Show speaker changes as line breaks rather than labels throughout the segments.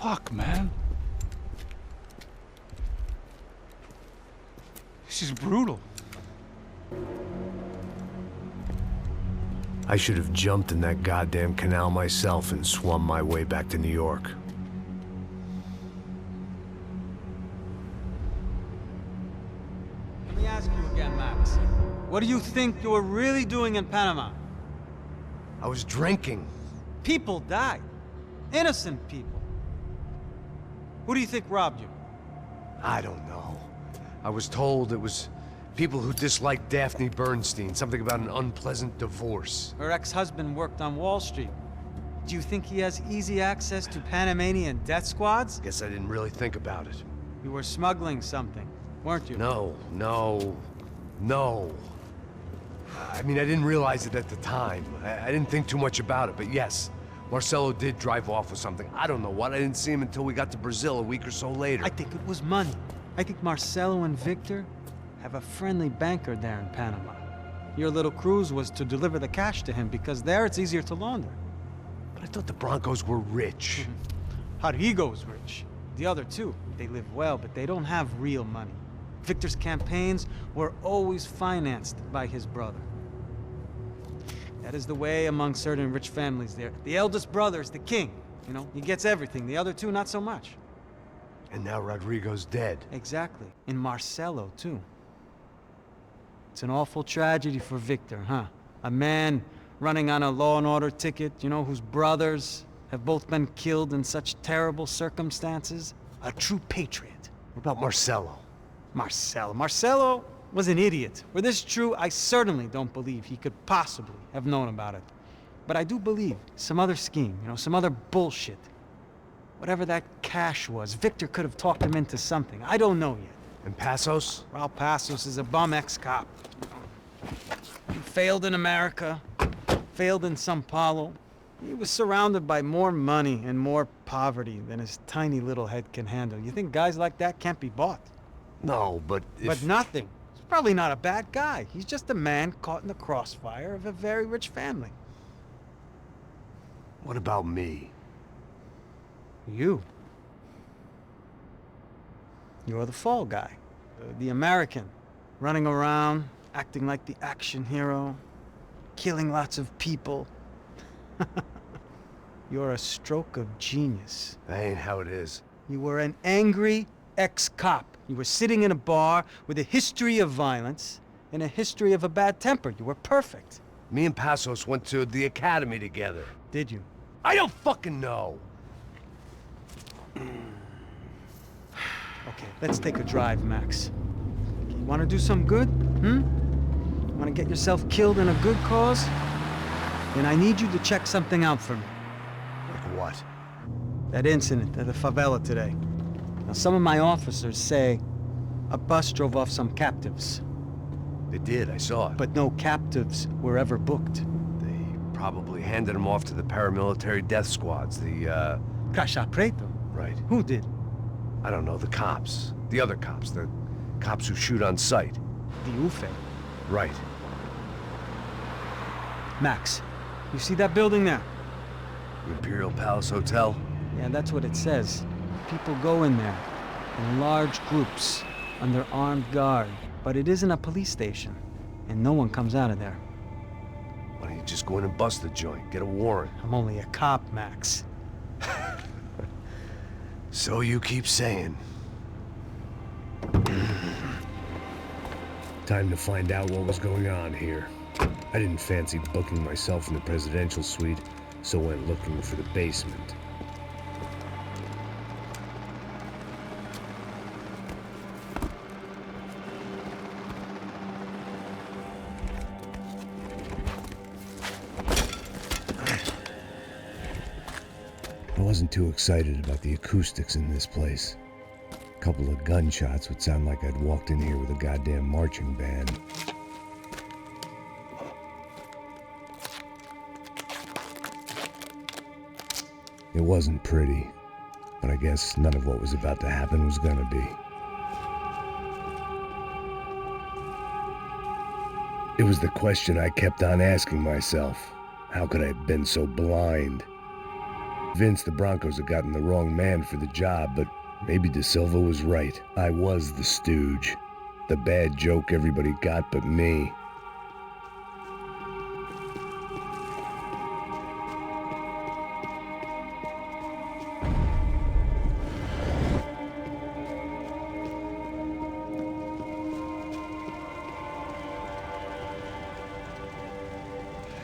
Fuck, man. This is brutal.
I should have jumped in that goddamn canal myself and swum my way back to New York.
Let me ask you again, Max. What do you think you were really doing in Panama?
I was drinking.
People died. Innocent people. Who do you think robbed you?
I don't know. I was told it was people who disliked Daphne Bernstein, something about an unpleasant divorce.
Her ex-husband worked on Wall Street. Do you think he has easy access to Panamanian death squads?
Guess I didn't really think about it.
You were smuggling something, weren't you?
No. I mean, I didn't realize it at the time. I didn't think too much about it, but yes, Marcelo did drive off with something. I don't know what. I didn't see him until we got to Brazil a week or so later.
I think it was money. I think Marcelo and Victor have a friendly banker there in Panama. Your little cruise was to deliver the cash to him because there it's easier to launder.
But I thought the Broncos were rich.
Rodrigo's rich. The other two, they live well, but they don't have real money. Victor's campaigns were always financed by his brother. That is the way among certain rich families there. The eldest brother is the king. You know, he gets everything. The other two, not so much.
And now Rodrigo's dead.
Exactly. And Marcelo, too. It's an awful tragedy for Victor, huh? A man running on a law and order ticket, you know, whose brothers have both been killed in such terrible circumstances. A true patriot.
What about Marcelo?
Marcelo was an idiot. Were this true, I certainly don't believe he could possibly have known about it. But I do believe some other scheme, you know, some other bullshit. Whatever that cash was, Victor could have talked him into something. I don't know yet.
And Passos?
Raul Passos is a bum ex-cop. He failed in America, failed in São Paulo. He was surrounded by more money and more poverty than his tiny little head can handle. You think guys like that can't be bought?
No, but if...
But nothing. He's probably not a bad guy. He's just a man caught in the crossfire of a very rich family.
What about me?
You. You're the fall guy. The American. Running around, acting like the action hero. Killing lots of people. You're a stroke of genius.
That ain't how it is.
You were an angry ex-cop. You were sitting in a bar with a history of violence and a history of a bad temper. You were perfect.
Me and Passos went to the academy together.
Did you?
I don't fucking know!
Okay, let's take a drive, Max. You want to do some good? Want to get yourself killed in a good cause? Then I need you to check something out for me.
Like what?
That incident at the favela today. Now, some of my officers say a bus drove off some captives.
They did, I saw it.
But no captives were ever booked.
They probably handed them off to the paramilitary death squads, the,
Caixa Preto?
Right.
Who did?
I don't know, the cops. The other cops, the cops who shoot on sight.
The UFE.
Right.
Max, you see that building there?
The Imperial Palace Hotel?
Yeah, that's what it says. People go in there, in large groups, under armed guard. But it isn't a police station, and no one comes out of there.
Why don't you just go in and bust the joint, get a warrant?
I'm only a cop, Max.
So you keep saying. Time to find out what was going on here. I didn't fancy booking myself in the presidential suite, so went looking for the basement. I wasn't too excited about the acoustics in this place. A couple of gunshots would sound like I'd walked in here with a goddamn marching band. It wasn't pretty, but I guess none of what was about to happen was gonna be. It was the question I kept on asking myself. How could I have been so blind? Convinced the Broncos had gotten the wrong man for the job, but maybe De Silva was right. I was the stooge. The bad joke everybody got but me.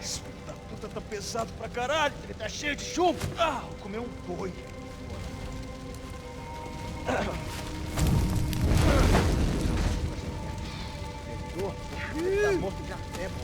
Esse filho da puta tá pesado pra caralho, ele tá cheio de chumbo. Ah, vou comer um boi. Tá morto já tempo.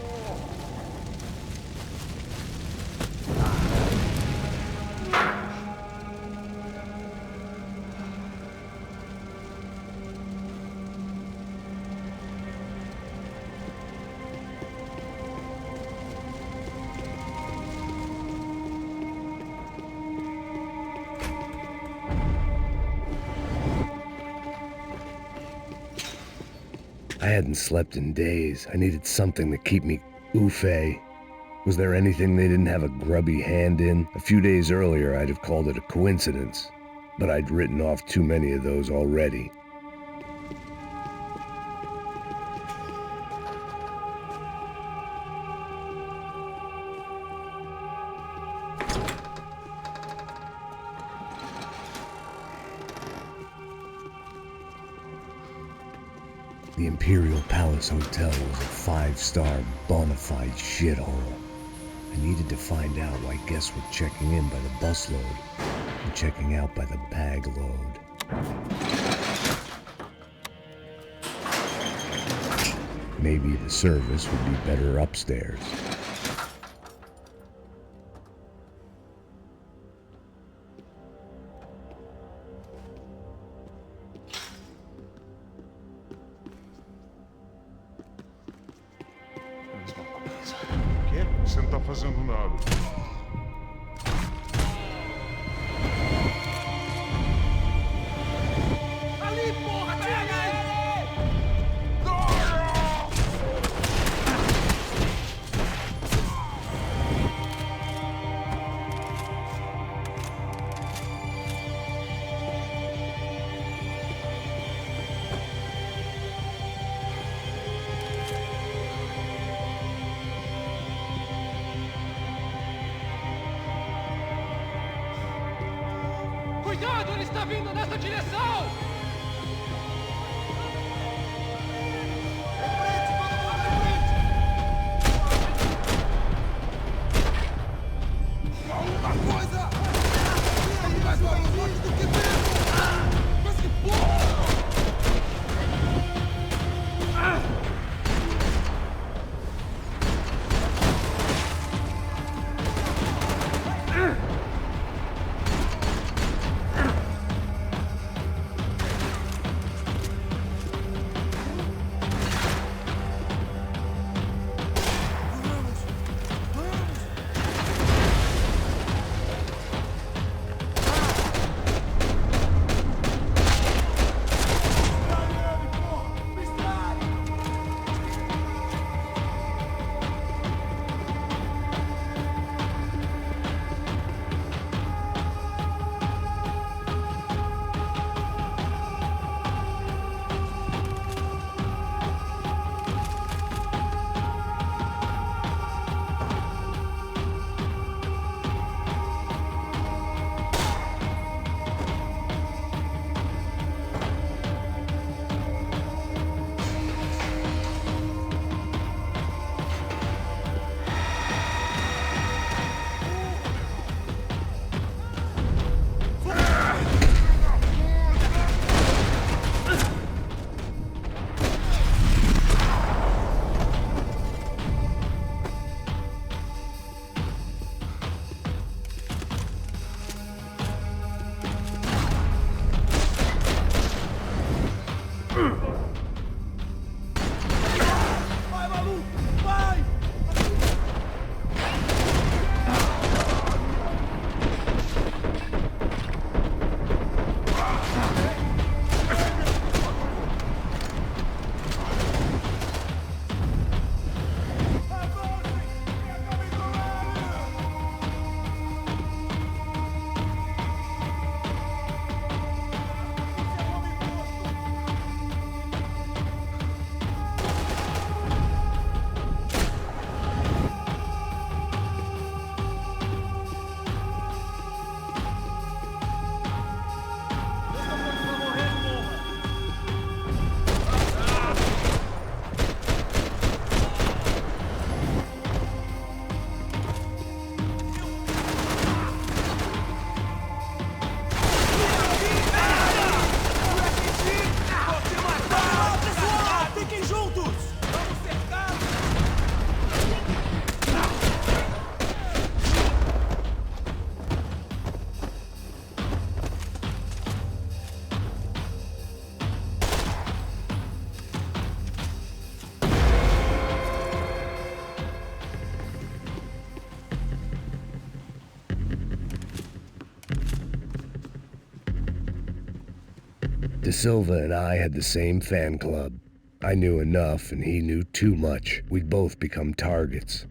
I hadn't slept in days. I needed something to keep me oofay. Was there anything they didn't have a grubby hand in? A few days earlier, I'd have called it a coincidence, but I'd written off too many of those already. The Imperial Palace Hotel was a five-star, bona fide shithole. I needed to find out why guests were checking in by the busload and checking out by the bag load. Maybe the service would be better upstairs.
O quê?
Você não tá fazendo nada.
Ali, porra! Pega ele! Cuidado, ele está vindo nessa direção!
De Silva and I had the same fan club. I knew enough and he knew too much. We'd both become targets.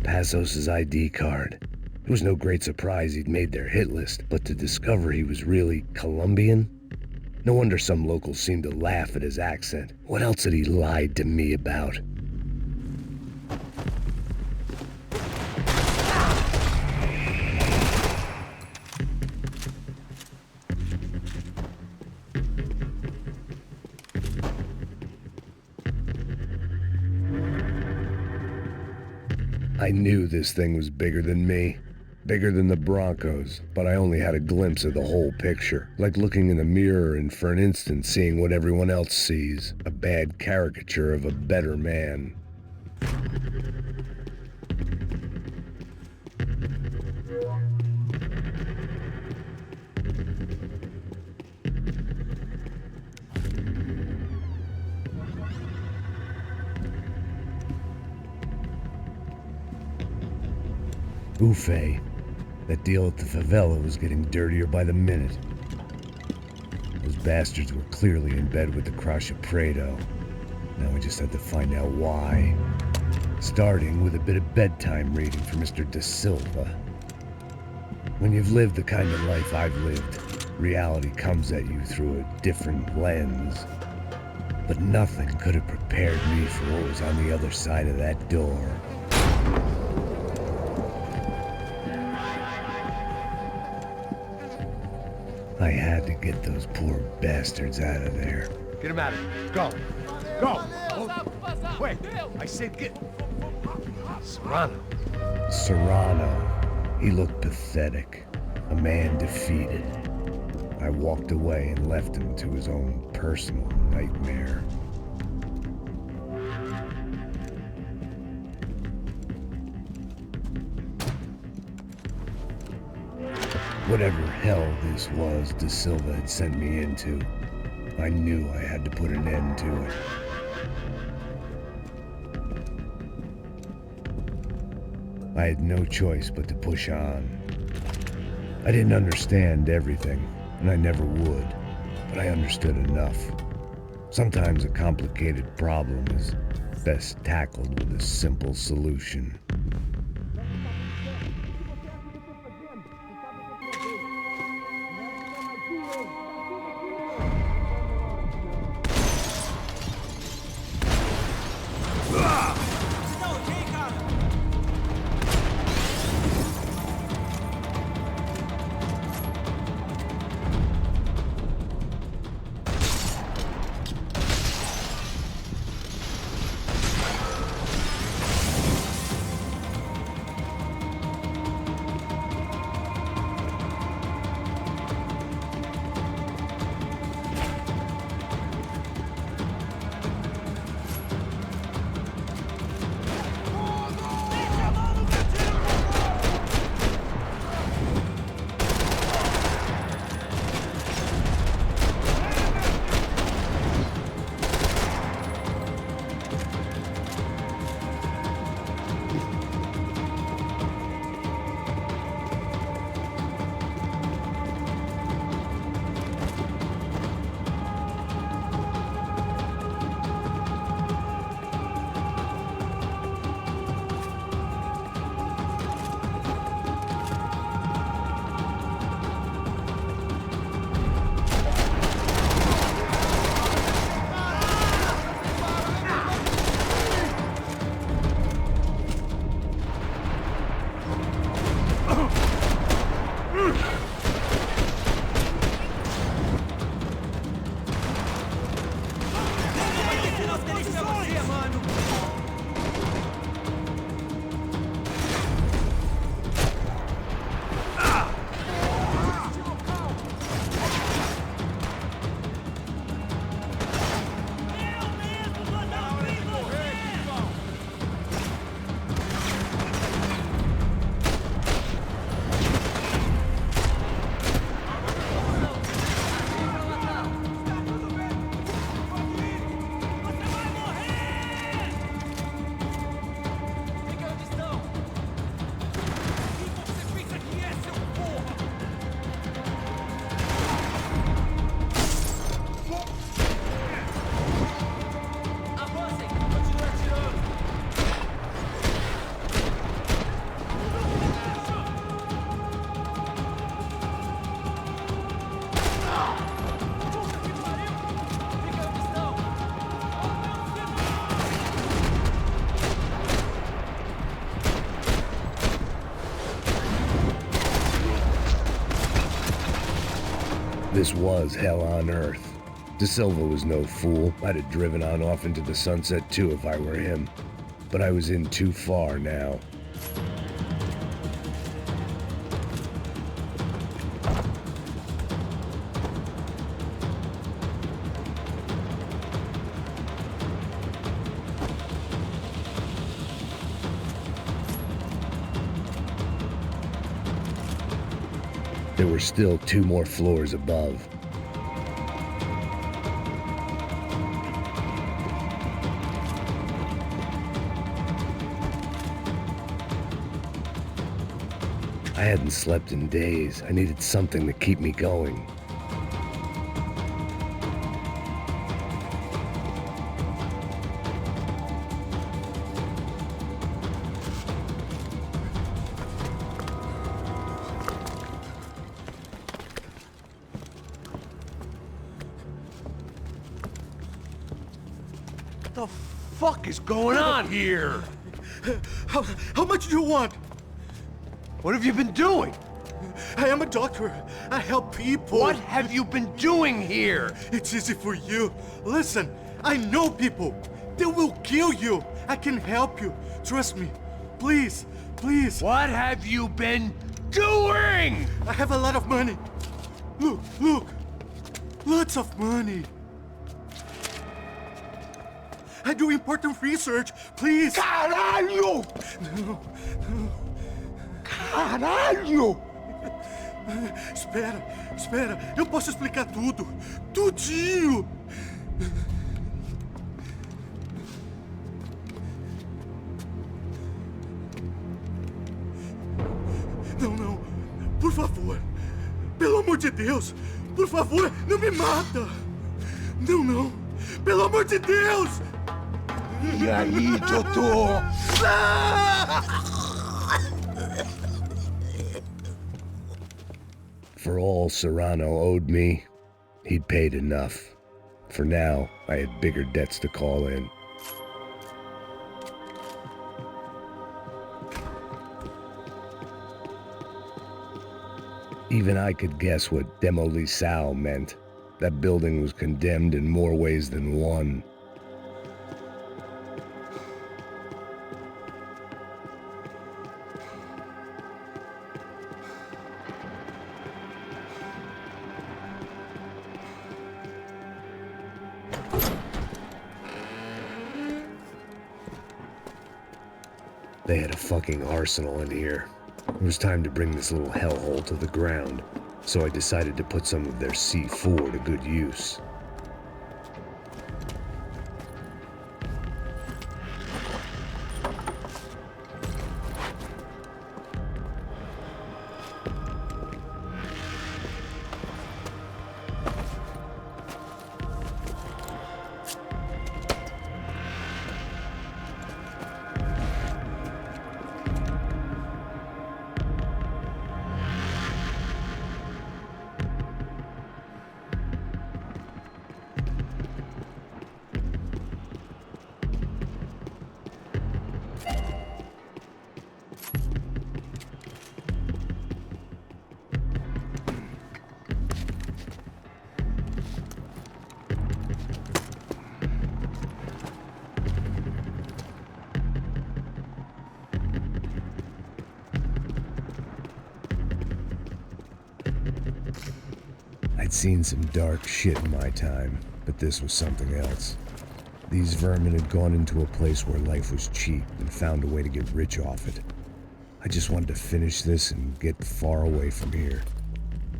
Passos' ID card. It was no great surprise he'd made their hit list, but to discover he was really Colombian? No wonder some locals seemed to laugh at his accent. What else had he lied to me about? I knew this thing was bigger than me, bigger than the Broncos, but I only had a glimpse of the whole picture, like looking in a mirror and for an instant seeing what everyone else sees, a bad caricature of a better man. Ufe. That deal at the favela was getting dirtier by the minute. Those bastards were clearly in bed with the Crusher Prado. Now we just had to find out why. Starting with a bit of bedtime reading for Mr. De Silva. When you've lived the kind of life I've lived, reality comes at you through a different lens. But nothing could have prepared me for what was on the other side of that door. I had to get those poor bastards out of there.
Get him out of here. Go. Go. Oh, wait. I said get... Serrano.
Serrano. He looked pathetic. A man defeated. I walked away and left him to his own personal nightmare. Whatever hell this was De Silva had sent me into, I knew I had to put an end to it. I had no choice but to push on. I didn't understand everything, and I never would, but I understood enough. Sometimes a complicated problem is best tackled with a simple solution. This was hell on earth. De Silva was no fool. I'd have driven on off into the sunset too if I were him. But I was in too far now. There were still 2 more floors above. I hadn't slept in days. I needed something to keep me going.
What the fuck is going on here?
How much do you want?
What have you been doing?
I am a doctor. I help people.
What have you been doing here?
It's easy for you. Listen, I know people. They will kill you. I can help you. Trust me. Please, please.
What have you been doing?
I have a lot of money. Look, look. Lots of money. I do important research. Please.
Caralho!
No, no.
Caralho!
Espera. Eu posso explicar tudo. Tudinho. Não. Por favor. Pelo amor de Deus. Por favor, não me mata. Não. Pelo amor de Deus.
E aí, doutor?
For all Serrano owed me, he'd paid enough. For now, I had bigger debts to call in. Even I could guess what demolição meant. That building was condemned in more ways than one. They had a fucking arsenal in here. It was time to bring this little hellhole to the ground, so I decided to put some of their C4 to good use. I'd seen some dark shit in my time, but this was something else. These vermin had gone into a place where life was cheap and found a way to get rich off it. I just wanted to finish this and get far away from here.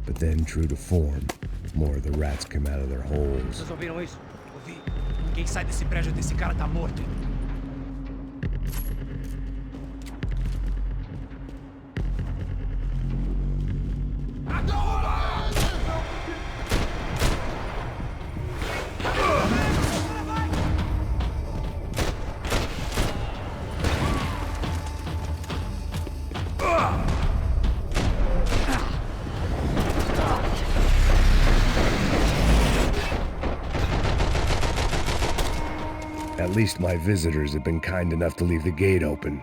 But then, true to form, more of the rats came out of their holes.
Vocês ouviram isso? Ouvi. Quem sai desse prédio desse cara tá morto.
At least my visitors had been kind enough to leave the gate open.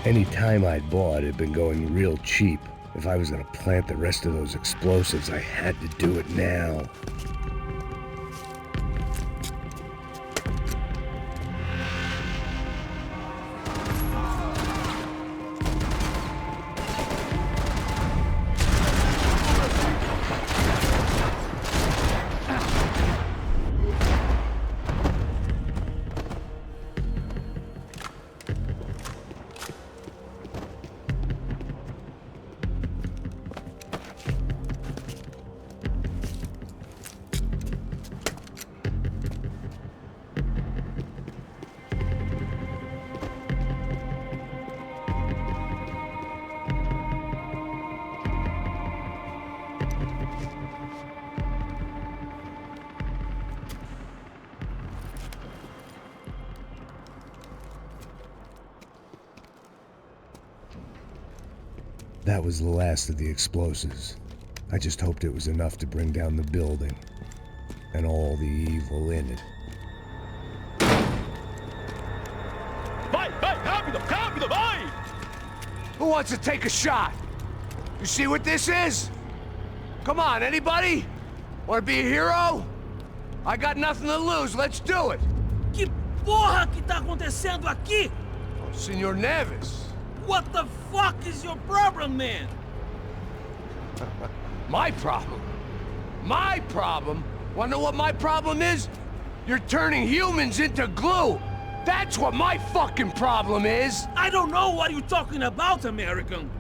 Any time I'd bought had been going real cheap. If I was gonna plant the rest of those explosives, I had to do it now. That was the last of the explosives. I just hoped it was enough to bring down the building and all the evil in it.
Vai, rápido, rápido, vai!
Who wants to take a shot? You see what this is? Come on, anybody? Want to be a hero? I got nothing to lose, let's do it!
Que porra que tá acontecendo aqui?
Oh, Senor Neves.
What the fuck is your problem, man?
My problem? My problem? Wanna know what my problem is? You're turning humans into glue! That's what my fucking problem is!
I don't know what you're talking about, American.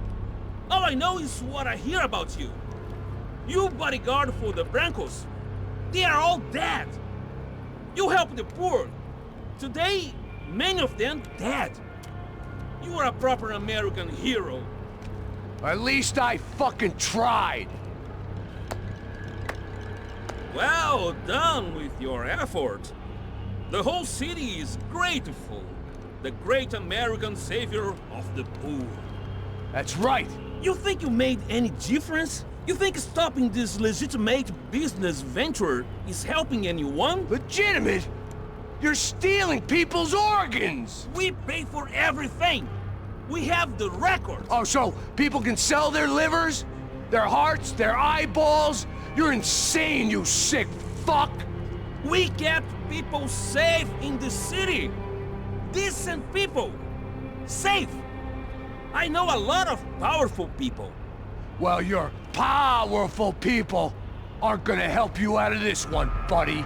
All I know is what I hear about you. You bodyguard for the Brancos. They are all dead. You help the poor. Today, many of them dead. You are a proper American hero.
At least I fucking tried!
Well done with your effort. The whole city is grateful. The great American savior of the poor.
That's right!
You think you made any difference? You think stopping this legitimate business venture is helping anyone?
Legitimate? You're stealing people's organs!
We pay for everything. We have the records.
Oh, so people can sell their livers? Their hearts? Their eyeballs? You're insane, you sick fuck!
We kept people safe in the city. Decent people. Safe. I know a lot of powerful people.
Well, your powerful people aren't gonna help you out of this one, buddy.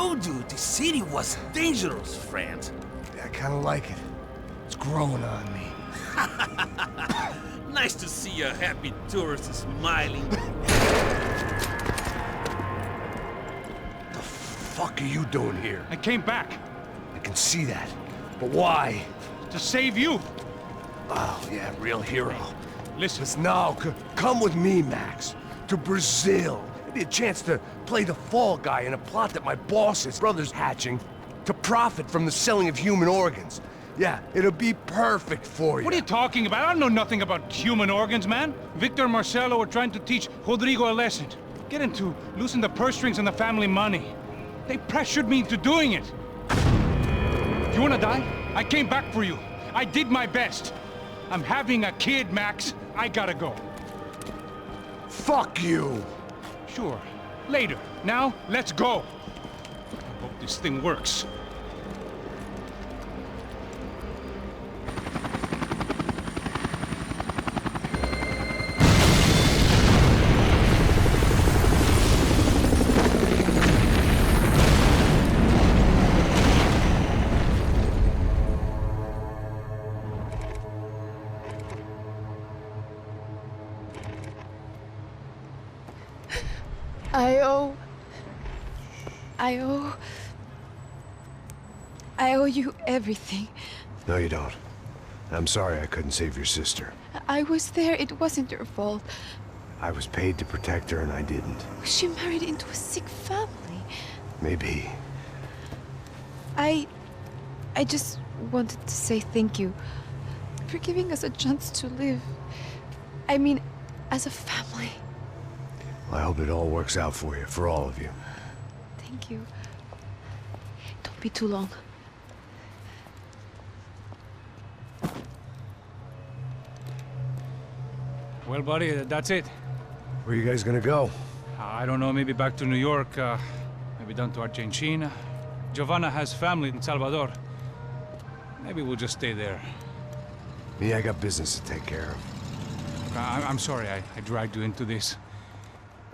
told you the city was dangerous, friend.
Yeah, I kinda like it. It's growing on me.
Nice to see a happy tourist smiling.
The fuck are you doing here?
I came back
I can see that. But why?
to save you.
Oh, yeah, real hero.
Listen,
Listen, now, come with me, Max. To Brazil. Maybe a chance to play the fall guy in a plot that my boss's brother's hatching to profit from the selling of human organs. Yeah, it'll be perfect for you.
what are you talking about? I don't know nothing about human organs, man. Victor and Marcelo were trying to teach Rodrigo a lesson. Get him to loosen the purse strings on the family money. They pressured me into doing it. You wanna die? I came back for you. I did my best. I'm having a kid, Max. I gotta go.
Fuck you!
Sure. Later. Now, let's go. Hope this thing works.
I owe you everything.
No, you don't. I'm sorry I couldn't save your sister.
I was there. It wasn't your fault.
I was paid to protect her and I didn't.
She married into a sick family.
Maybe.
I just wanted to say thank you for giving us a chance to live. I mean, as a family.
I hope it all works out for you, for all of you.
Thank you. Don't be too long.
Well, buddy, that's it.
Where are you guys gonna go?
I don't know, maybe back to New York, maybe down to Argentina. Giovanna has family in Salvador. Maybe we'll just stay there.
Me, I got business to take care of.
I'm sorry I dragged you into this.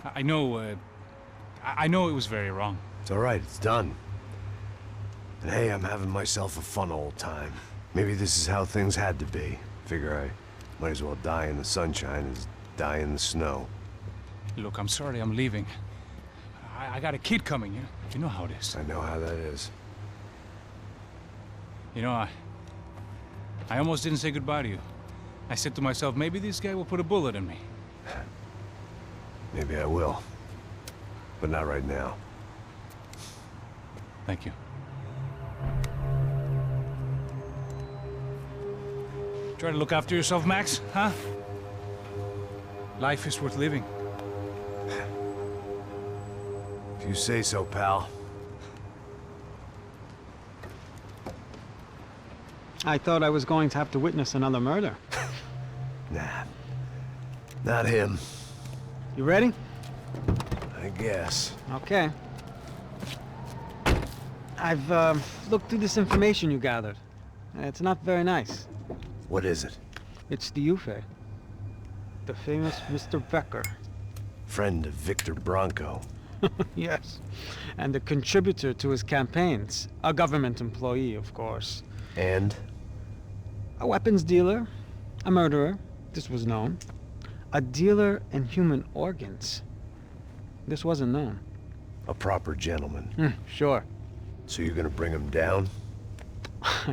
I know it was very wrong.
It's all right, it's done. And hey, I'm having myself a fun old time. Maybe this is how things had to be. Figure I might as well die in the sunshine as die in the snow.
Look, I'm sorry I'm leaving. I got a kid coming, you know how it is.
I know how that is.
You know, I almost didn't say goodbye to you. I said to myself, maybe this guy will put a bullet in me.
Maybe I will. But not right now.
Thank you. Try to look after yourself, Max, huh? Life is worth living.
If you say so, pal.
I thought I was going to have to witness another murder.
Nah. Not him,
You ready?
I guess.
Okay. I've looked through this information you gathered. It's not very nice.
What is it?
It's the UFE. The famous Mr. Becker.
Friend of Victor Bronco.
Yes. And a contributor to his campaigns. A government employee, of course.
And?
A weapons dealer. A murderer. This was known. A dealer in human organs. This wasn't known.
A proper gentleman.
Sure.
So you're gonna bring him down?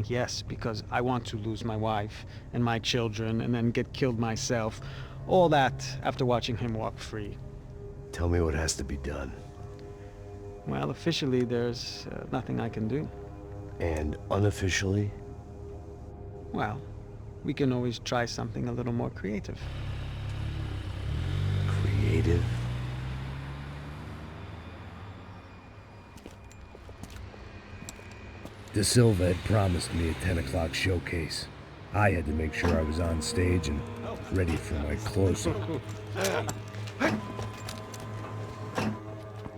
Yes, because I want to lose my wife and my children and then get killed myself. All that after watching him walk free.
Tell me what has to be done.
Well, officially, there's nothing I can do.
And unofficially?
Well, we can always try something a little more creative.
Creative?
De Silva had promised me a 10 o'clock showcase. I had to make sure I was on stage and ready for my close-up.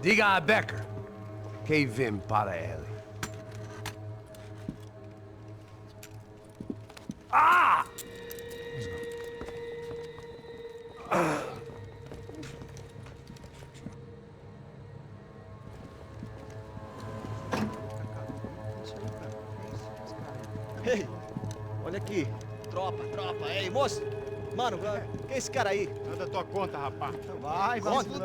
Diga a Becker. Que vim para ele. Ah!
Ei, olha aqui. Tropa. Ei, moço. Mano, quem é esse cara aí?
Manda tua conta, rapaz.
Vai, fudeu!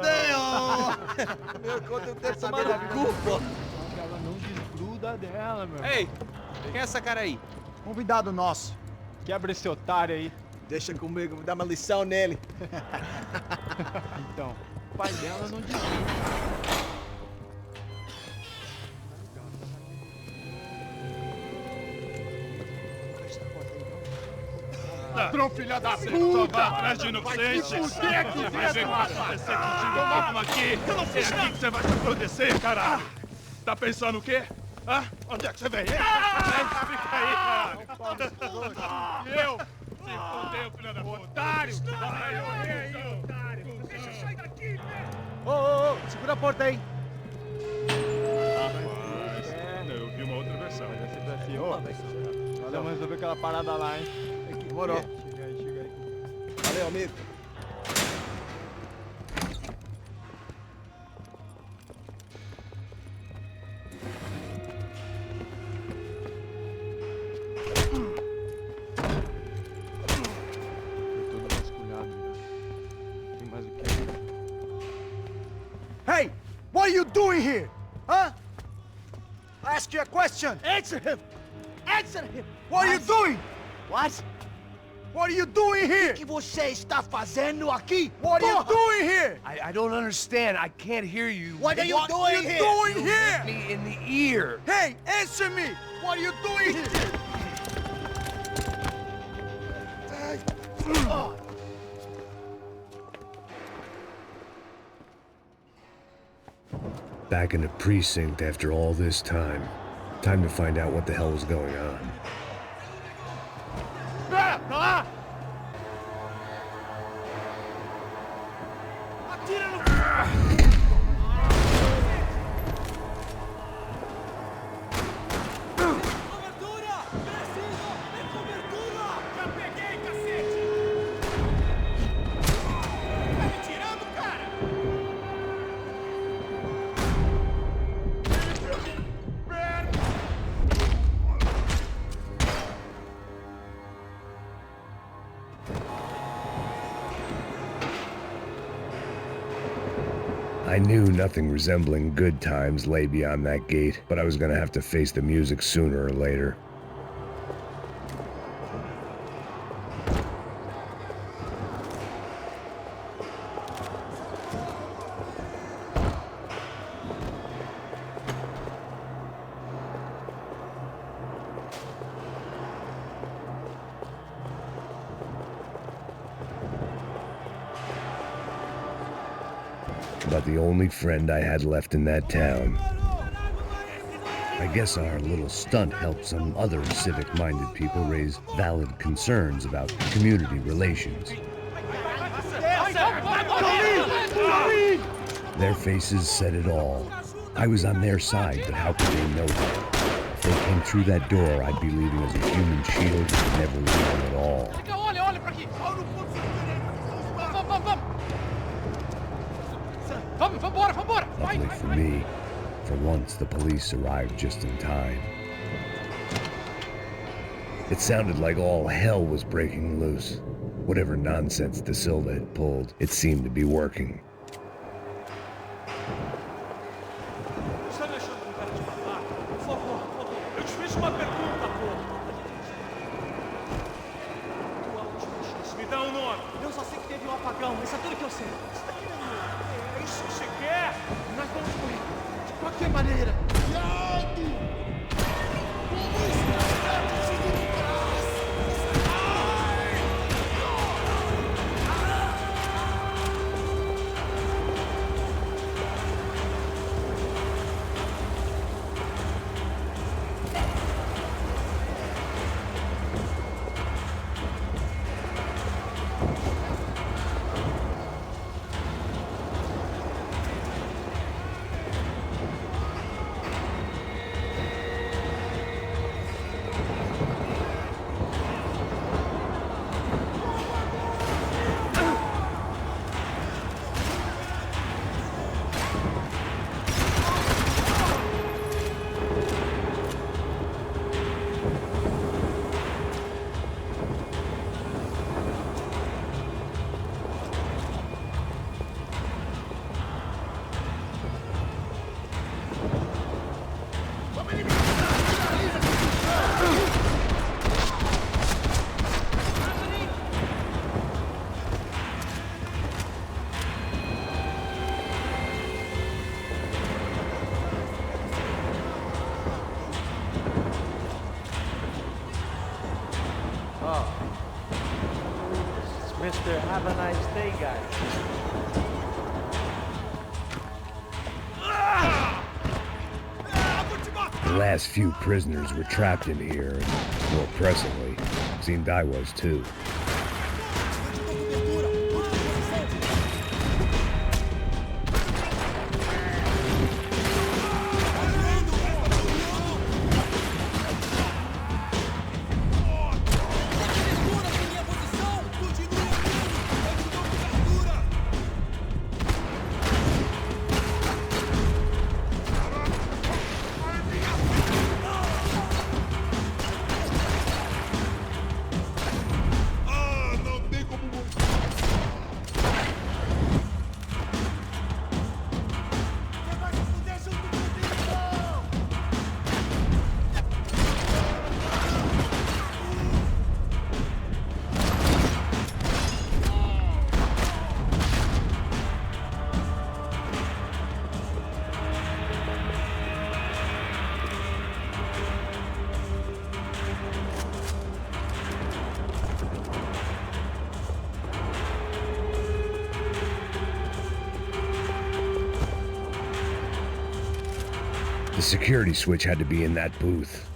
Meu conta eu tenho que tomar no cu, pô.
Ela não desgruda dela, meu.
Ei, quem é essa cara aí?
Convidado nosso. Quebra esse otário aí.
Deixa comigo, vou dar uma lição nele.
Então, o pai dela não desgruda.
Ladrão, filha da puta! Vai atrás de inocentes! Vai ver o que vai acontecer contigo mesmo aqui! Eu não fiz nada! O que você vai acontecer, caralho? Tá pensando o quê? Hã? Onde é que você vem? Fica aí, caralho! E eu? Se fodeu, filha da puta! Otário! Vai morrer aí, otário! Deixa eu sair daqui, velho!
Ô, segura a porta aí.
Rapaz, eu vi uma outra versão.
Vamos resolver aquela parada lá, hein?
Demorou.
Chega aí.
Valeu, amigo.
Foi todo vasculhado, né? Tem mais o que?
Hey! What are you doing here? Huh? I ask you a question.
Answer him! Answer him!
What are you doing?
What?
What are you doing here?
O que você está fazendo aqui?
What are you doing here?
I don't understand. I can't hear you.
What are you
What are
doing
you
here?
doing
You
here?
hit me in the ear.
Hey, answer me! What are you doing here?
Back in the precinct after all this time. Time to find out what the hell was going on. I knew nothing resembling good times lay beyond that gate, but I was gonna have to face the music sooner or later. About the only friend I had left in that town. I guess our little stunt helped some other civic-minded people raise valid concerns about community relations. Their faces said it all. I was on their side, but how could they know that? If they came through that door, I'd be leaving as a human shield and never leaving at all.
Olha pra aqui! Vambora!
Luckily for me, for once the police arrived just in time. It sounded like all hell was breaking loose. Whatever nonsense De Silva had pulled, it seemed to be working.
Você tá deixando com cara de babaca? Por favor. Eu te fiz uma pergunta, porra. Tua última chance. Me dá um nome.
Eu só sei que teve um apagão, isso é tudo que eu sei.
É isso que você quer?
Nós vamos morrer. De qualquer maneira.
Victor. Have a nice day, guys.
The last few prisoners were trapped in here, and more pressingly, seemed I was too. The security switch had to be in that booth.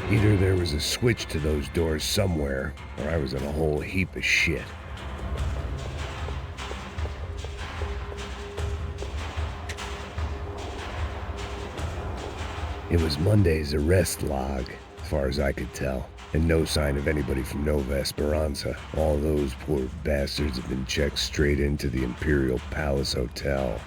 Either there was a switch to those doors somewhere, or I was in a whole heap of shit. It was Monday's arrest log, as far as I could tell, and no sign of anybody from Nova Esperanza. All those poor bastards have been checked straight into the Imperial Palace Hotel.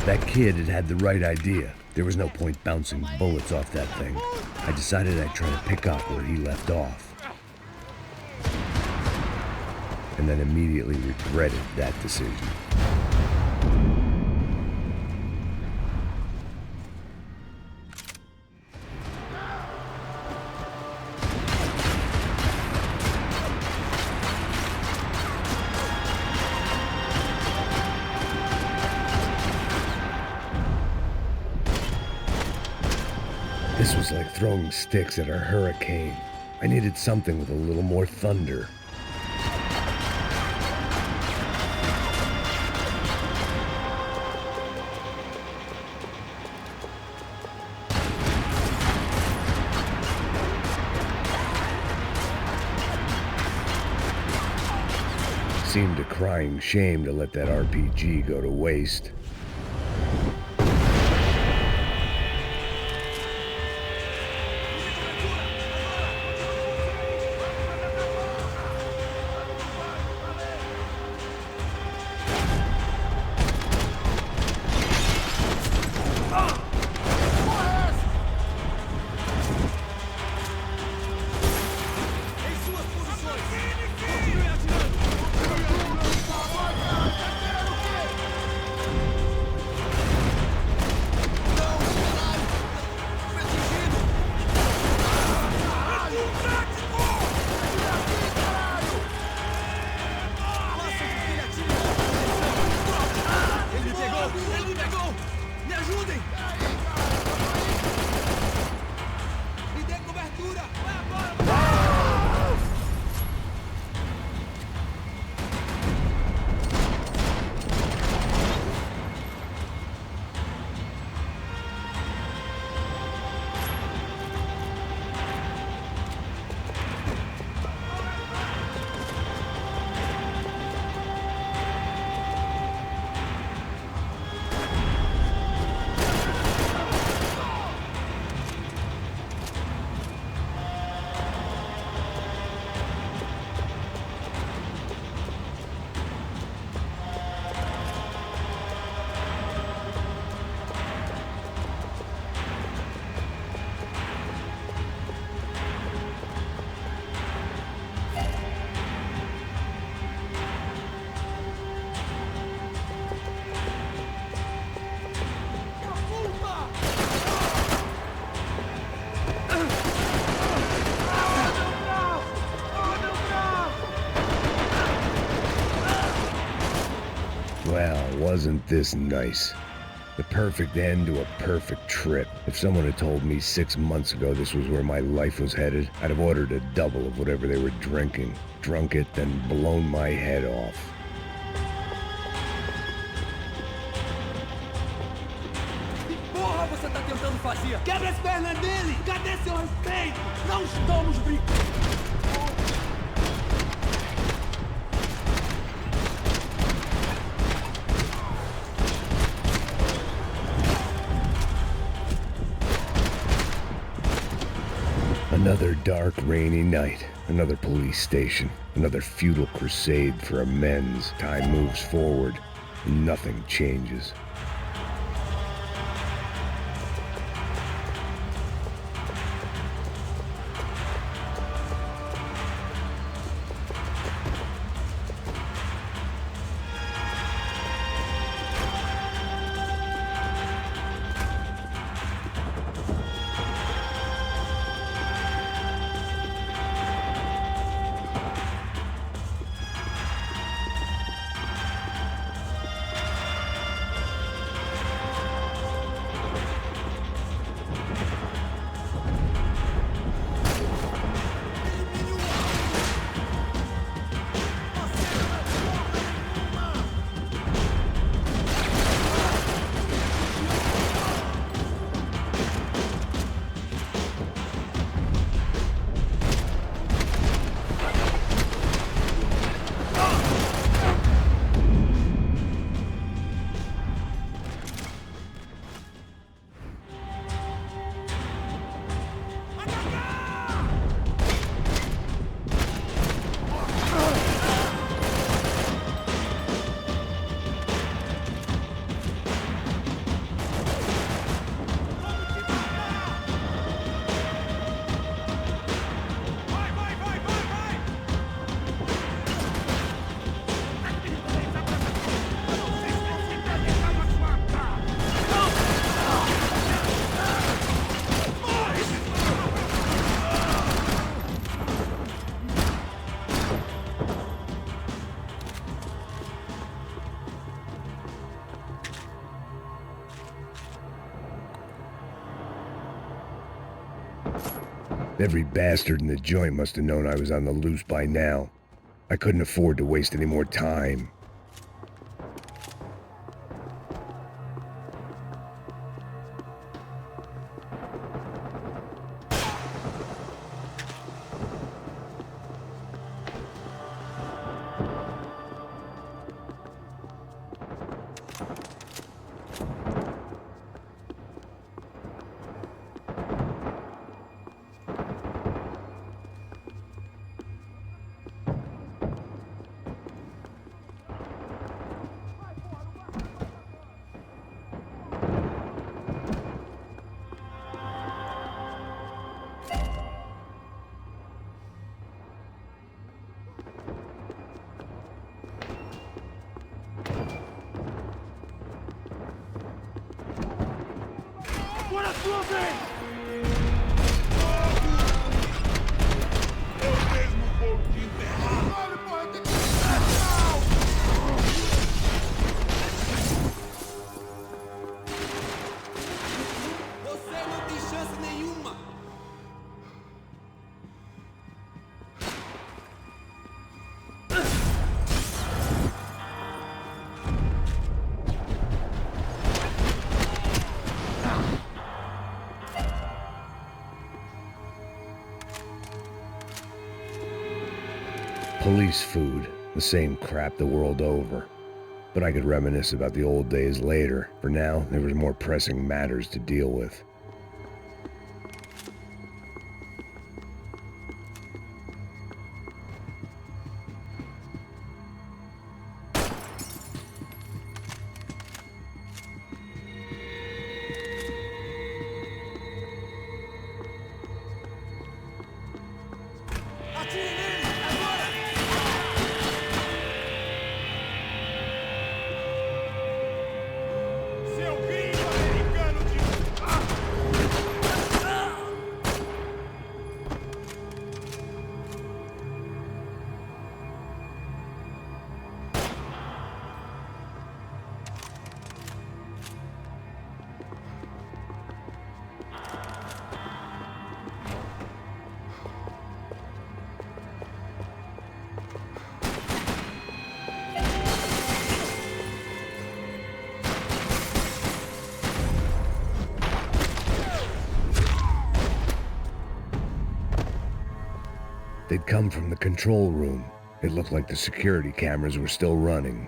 That kid had the right idea. There was no point bouncing bullets off that thing. I decided I'd try to pick up where he left off. And then immediately regretted that decision. This was like throwing sticks at a hurricane. I needed something with a little more thunder. Seemed a crying shame to let that RPG go to waste. Well, wasn't this nice? The perfect end to a perfect trip. If someone had told me 6 months ago this was where my life was headed, I'd have ordered a double of whatever they were drinking, drunk it, then blown my head off.
Que porra você tá tentando fazer? Quebra as pernas dele! Cadê seu respeito? Não estamos brincando!
Another dark, rainy night. Another police station. Another futile crusade for amends. Time moves forward, and nothing changes. Every bastard in the joint must have known I was on the loose by now. I couldn't afford to waste any more time. Police food, the same crap the world over. But I could reminisce about the old days later. For now, there was more pressing matters to deal with. They'd come from the control room. It looked like the security cameras were still running.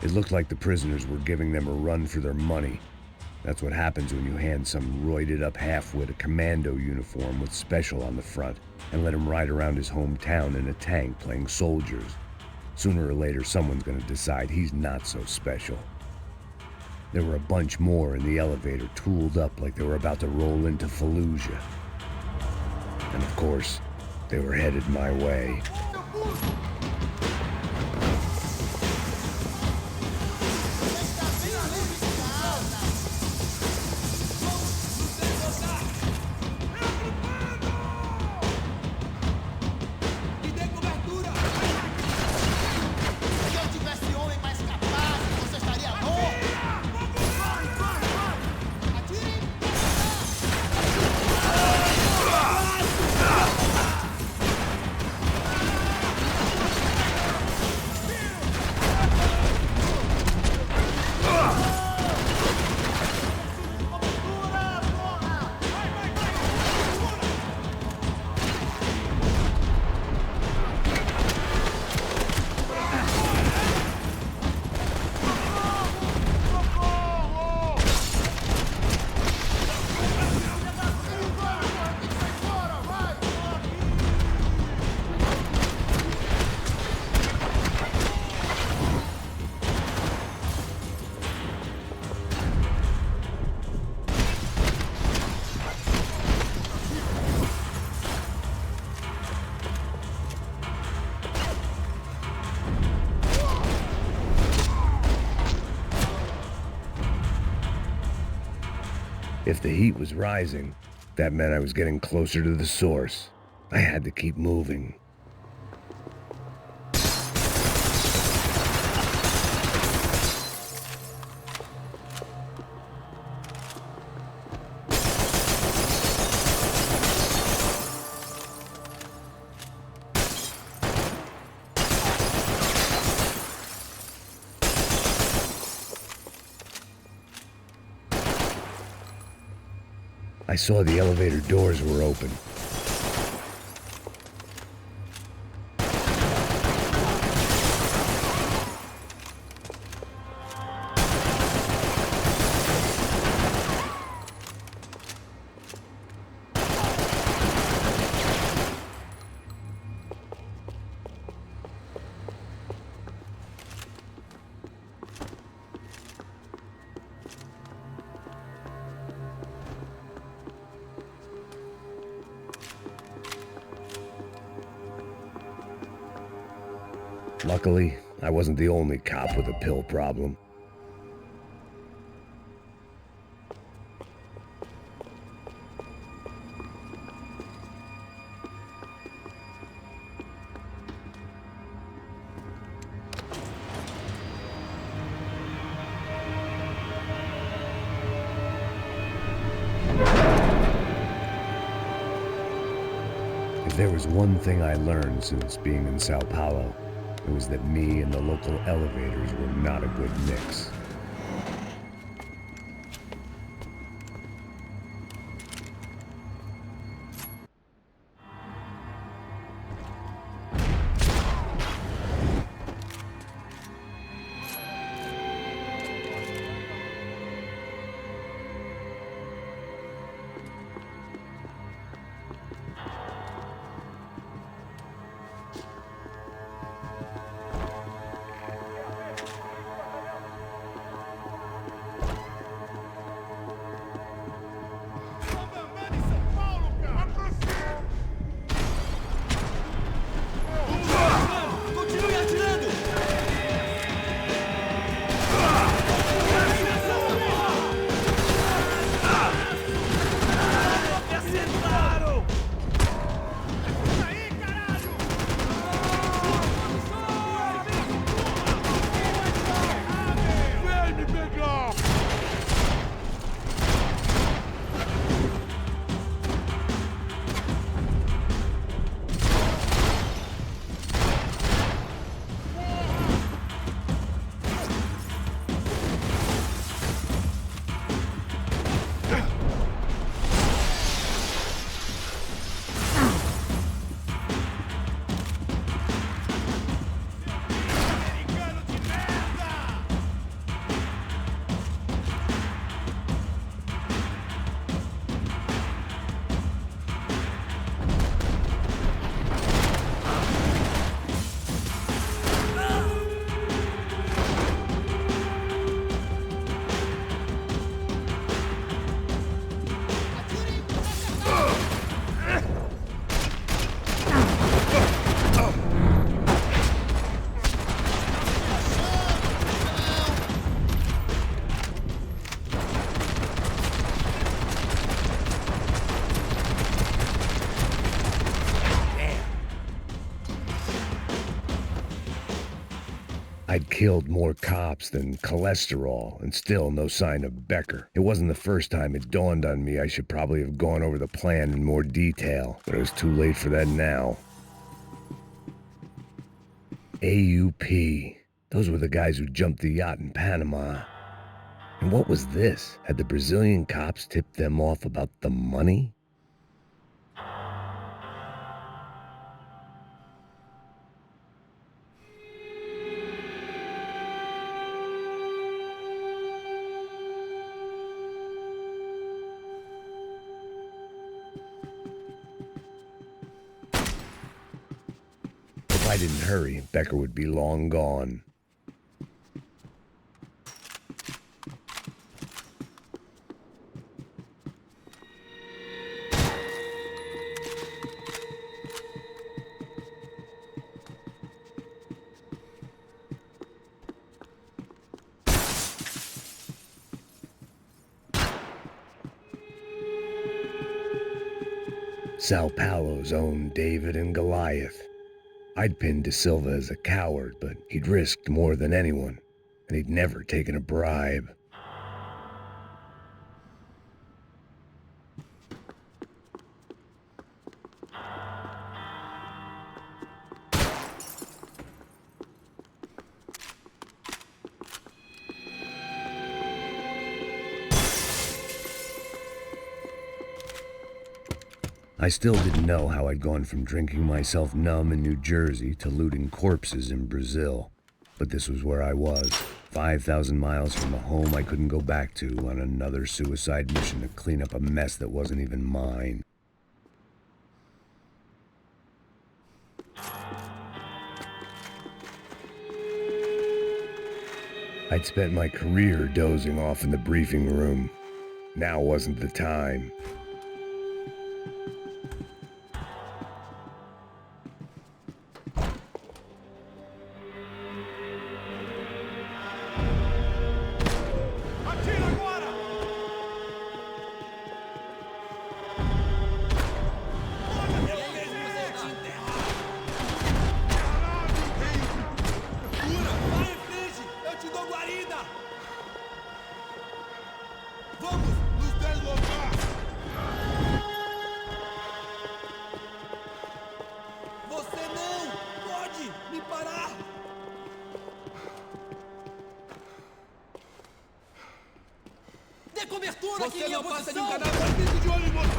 It looked like the prisoners were giving them a run for their money. That's what happens when you hand some roided-up halfwit a commando uniform with special on the front and let him ride around his hometown in a tank playing soldiers. Sooner or later, someone's gonna decide he's not so special. There were a bunch more in the elevator, tooled up like they were about to roll into Fallujah. And of course, they were headed my way. If the heat was rising, that meant I was getting closer to the source. I had to keep moving. I saw the elevator doors were open. Luckily, I wasn't the only cop with a pill problem. If there was one thing I learned since being in São Paulo, it was that me and the local elevators were not a good mix. I'd killed more cops than cholesterol, and still no sign of Becker. It wasn't the first time it dawned on me I should probably have gone over the plan in more detail, but it was too late for that now. AUP. Those were the guys who jumped the yacht in Panama. And what was this? Had the Brazilian cops tipped them off about the money? If I didn't hurry, Becker would be long gone. Sao Paulo's own David and Goliath. I'd pinned De Silva as a coward, but he'd risked more than anyone, and he'd never taken a bribe. I still didn't know how I'd gone from drinking myself numb in New Jersey to looting corpses in Brazil. But this was where I was, 5,000 miles from a home I couldn't go back to, on another suicide mission to clean up a mess that wasn't even mine. I'd spent my career dozing off in the briefing room. Now wasn't the time.
Você não passa de um cadáver vindo de olho em você!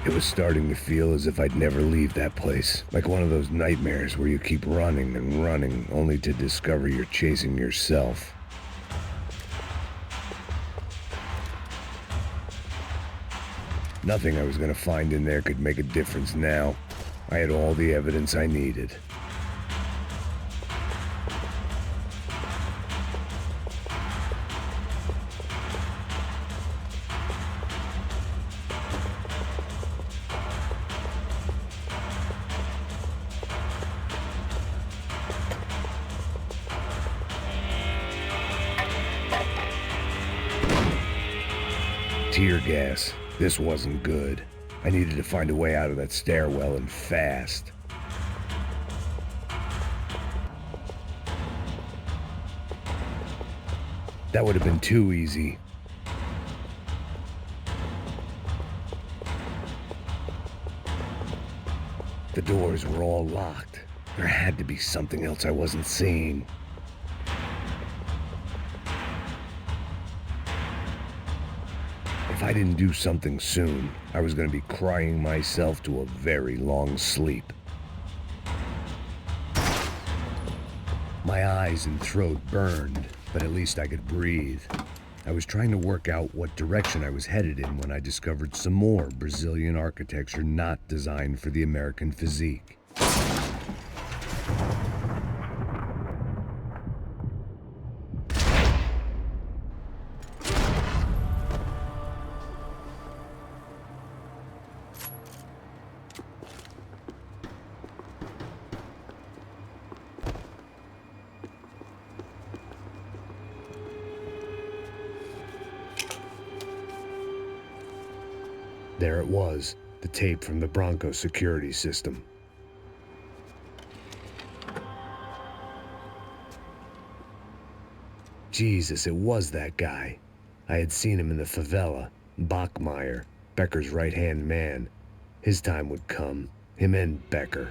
It was starting to feel as if I'd never leave that place. Like one of those nightmares where you keep running and running, only to discover you're chasing yourself. Nothing I was gonna find in there could make a difference now. I had all the evidence I needed. Tear gas. This wasn't good. I needed to find a way out of that stairwell, and fast. That would have been too easy. The doors were all locked. There had to be something else I wasn't seeing. If I didn't do something soon, I was going to be crying myself to a very long sleep. My eyes and throat burned, but at least I could breathe. I was trying to work out what direction I was headed in when I discovered some more Brazilian architecture not designed for the American physique. There it was, the tape from the Bronco security system. Jesus, it was that guy. I had seen him in the favela, Bachmeyer, Becker's right-hand man. His time would come, him and Becker.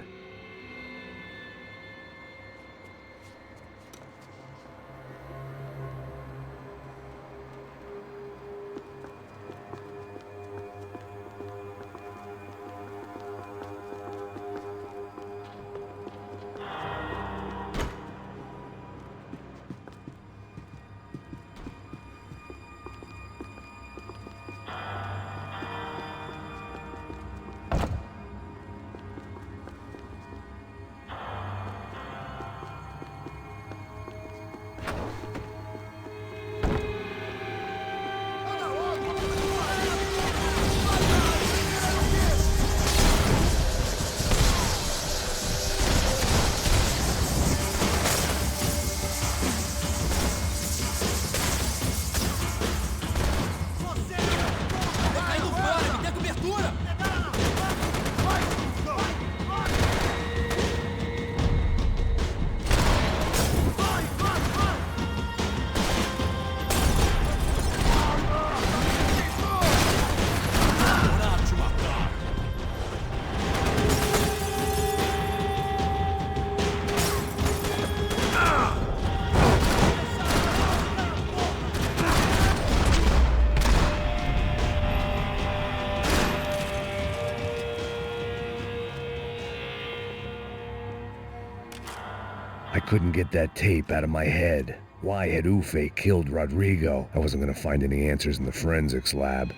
I couldn't get that tape out of my head. Why had Ufe killed Rodrigo? I wasn't gonna find any answers in the forensics lab.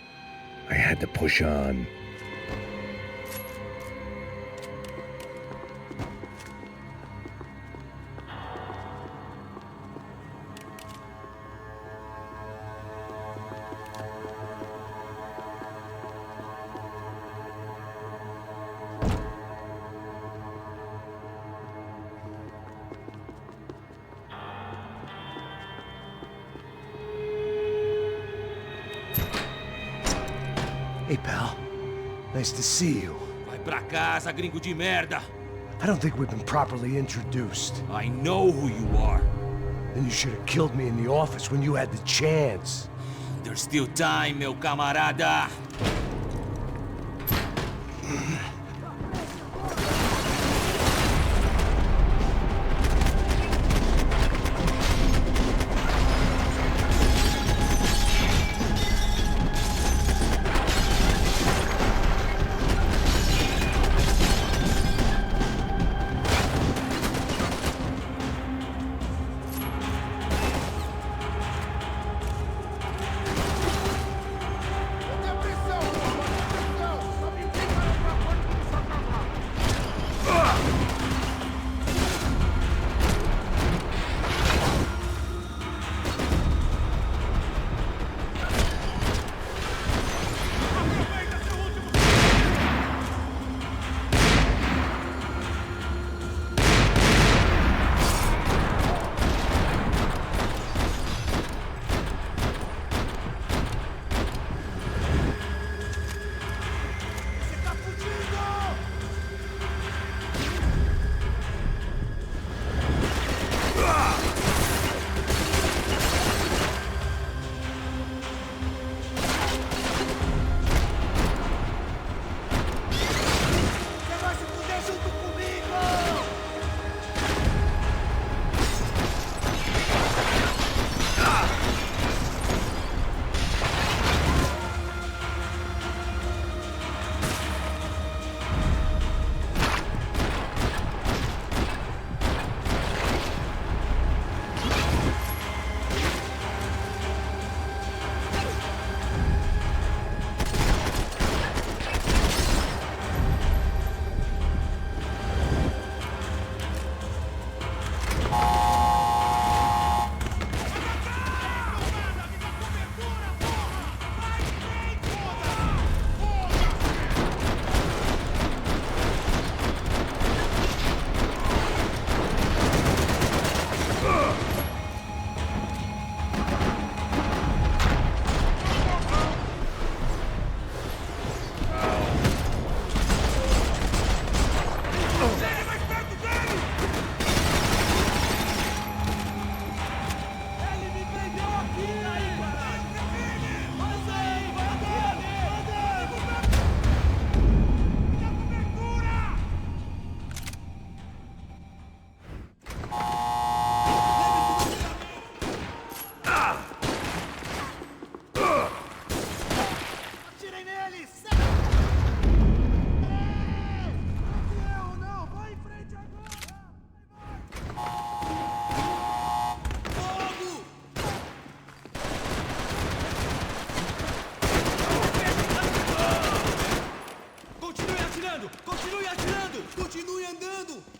I had to push on.
Hey, pal. Nice to see you.
Vai pra casa, gringo de merda.
I don't think we've been properly introduced.
I know who you are.
Then you should have killed me in the office when you had the chance.
There's still time, meu camarada.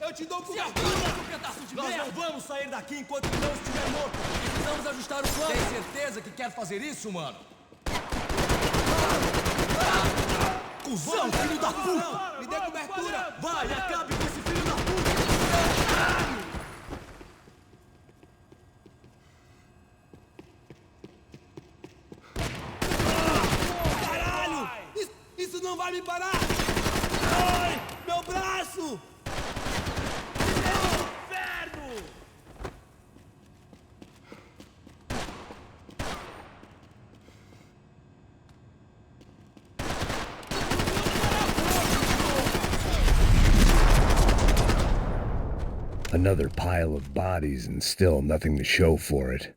Eu te dou cobertura, seu pedaço de merda! Nós não vamos sair daqui enquanto ele não estiver morto! Precisamos ajustar o plano! Tem certeza que quer fazer isso, mano? Cusão, filho da puta! Me dê cobertura! Vai, acabe com esse filho da puta! Caralho! Isso não vai me parar! Ai, meu braço! Inferno!
Another pile of bodies and still nothing to show for it.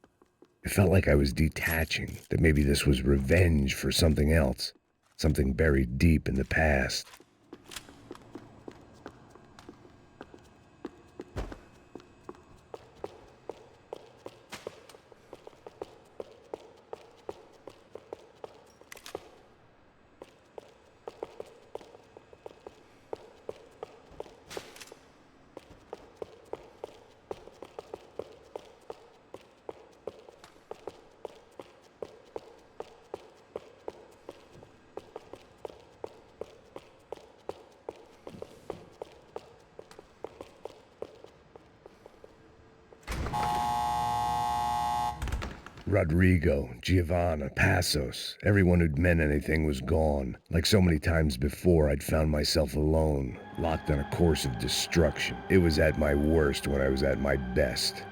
It felt like I was detaching, that maybe this was revenge for something else, something buried deep in the past. Rodrigo, Giovanna, Passos, everyone who'd meant anything was gone. Like so many times before, I'd found myself alone, locked on a course of destruction. It was at my worst when I was at my best.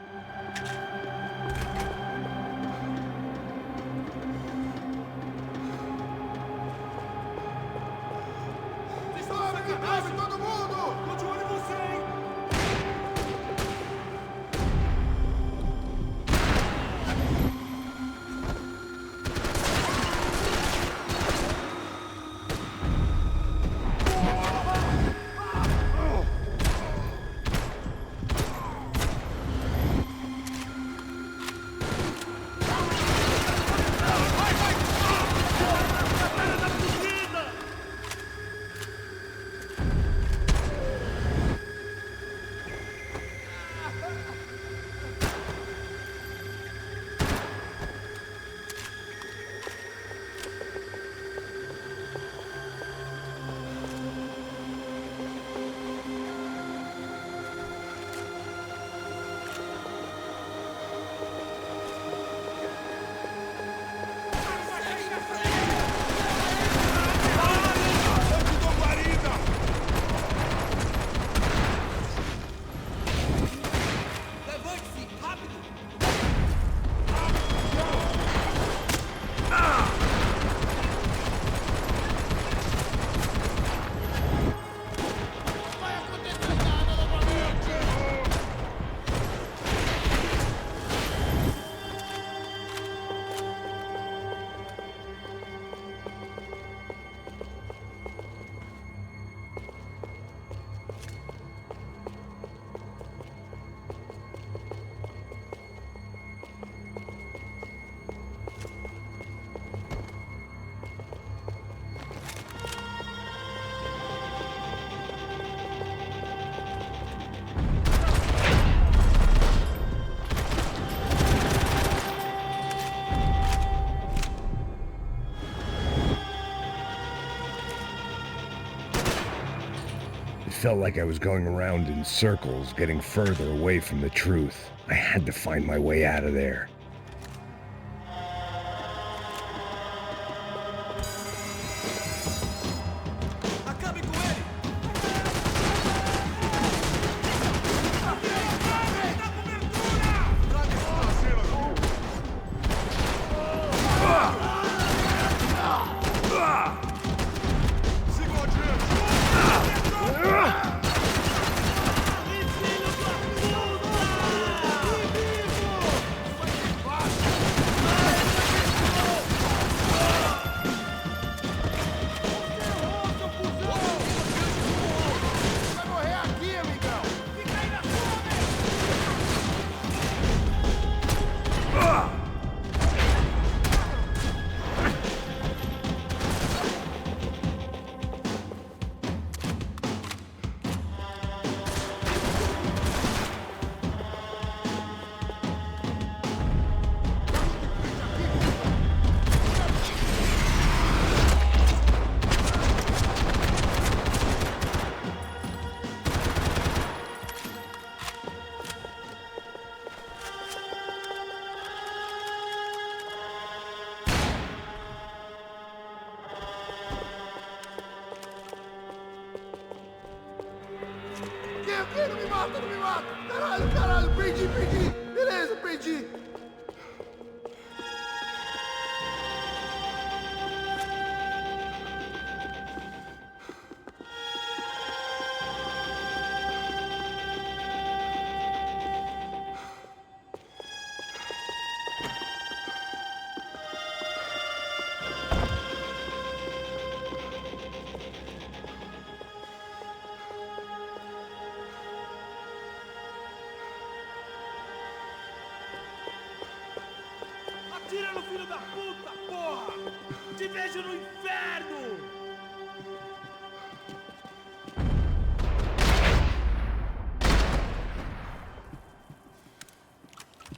Felt like I was going around in circles, getting further away from the truth. I had to find my way out of there.
mata, não me mata! Caralho, perdi! Beleza, perdi!
Atira no filho da puta, porra! Te vejo no inferno!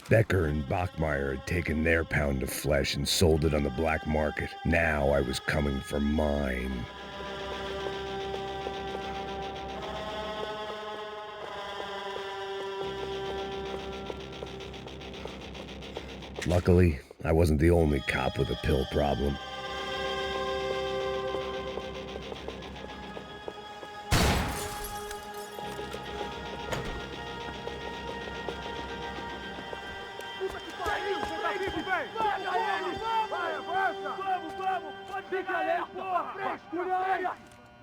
Becker and Bachmeyer had taken their pound of flesh and sold it on the black market. Now I was coming for mine. Luckily, I wasn't the only cop with a pill problem.
Puta que pariu! Pega ele! Vai, avança! Vamos! Pode pegar ele, porra! Frente!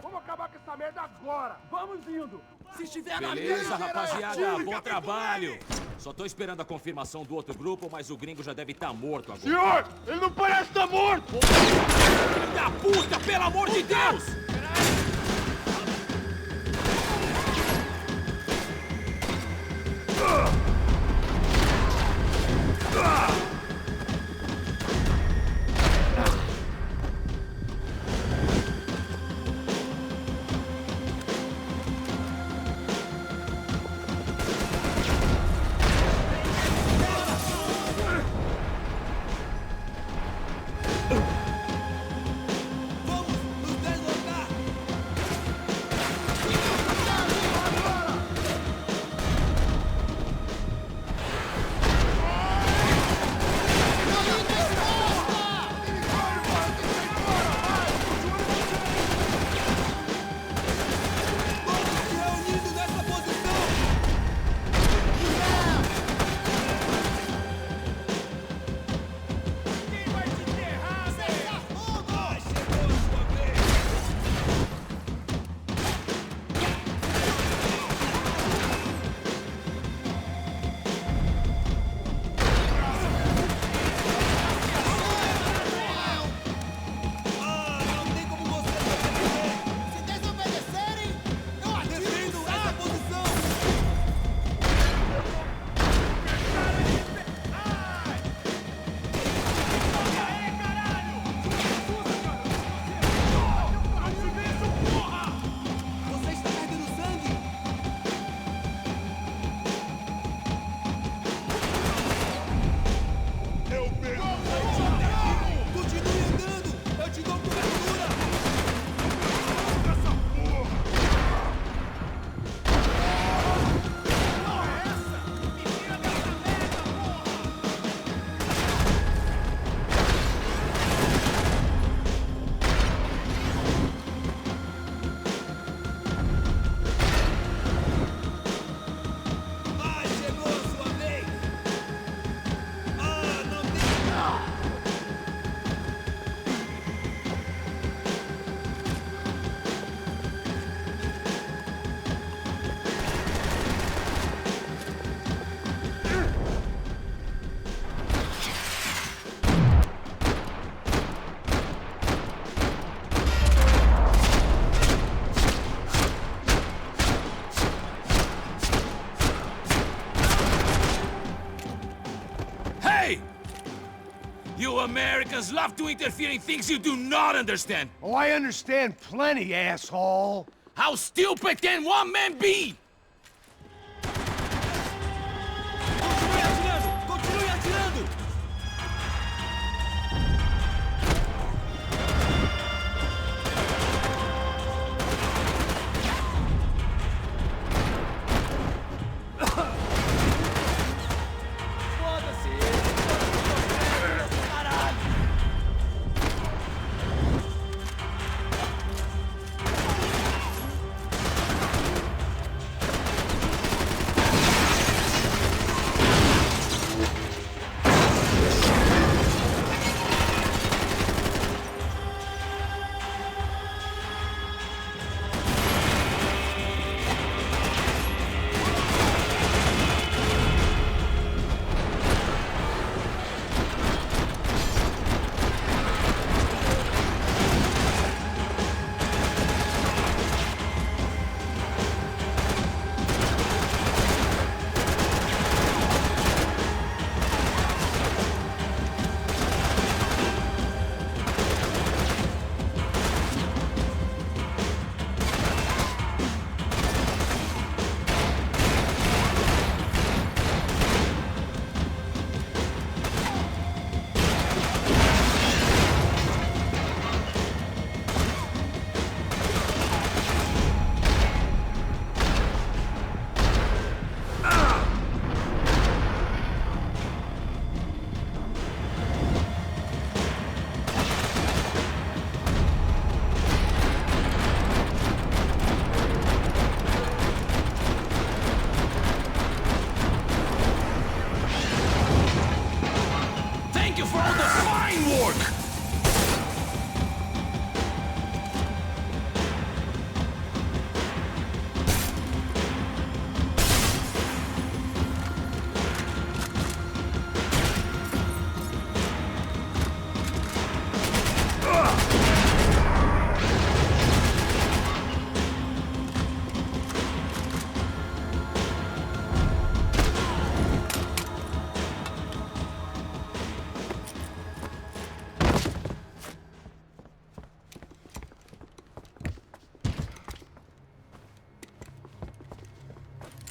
Vamos acabar com essa merda agora! Vamos indo!
Se estiver na
Beleza,
mesa,
rapaziada, bom trabalho. Só tô esperando a confirmação do outro grupo, mas o gringo já deve estar morto agora.
Senhor, ele não parece estar morto!
Filho da puta, pelo amor de Deus!
You Americans love to interfere in things you do not understand.
Oh, I understand plenty, asshole.
How stupid can one man be?
Continue atirando!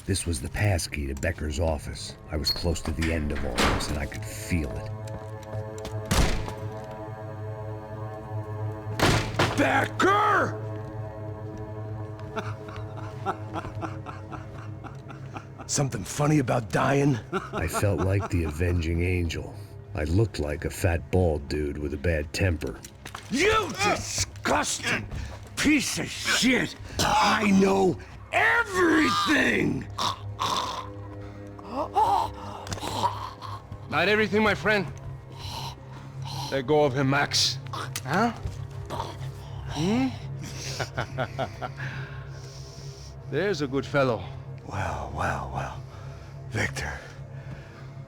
This was the passkey to Becker's office. I was close to the end of all this, and I could feel it.
Becker! Something funny about dying?
I felt like the avenging angel. I looked like a fat bald dude with a bad temper.
You disgusting piece of shit! I know everything!
Not everything, my friend. Let go of him, Max. Huh? Hmm? There's a good fellow.
Well. Victor,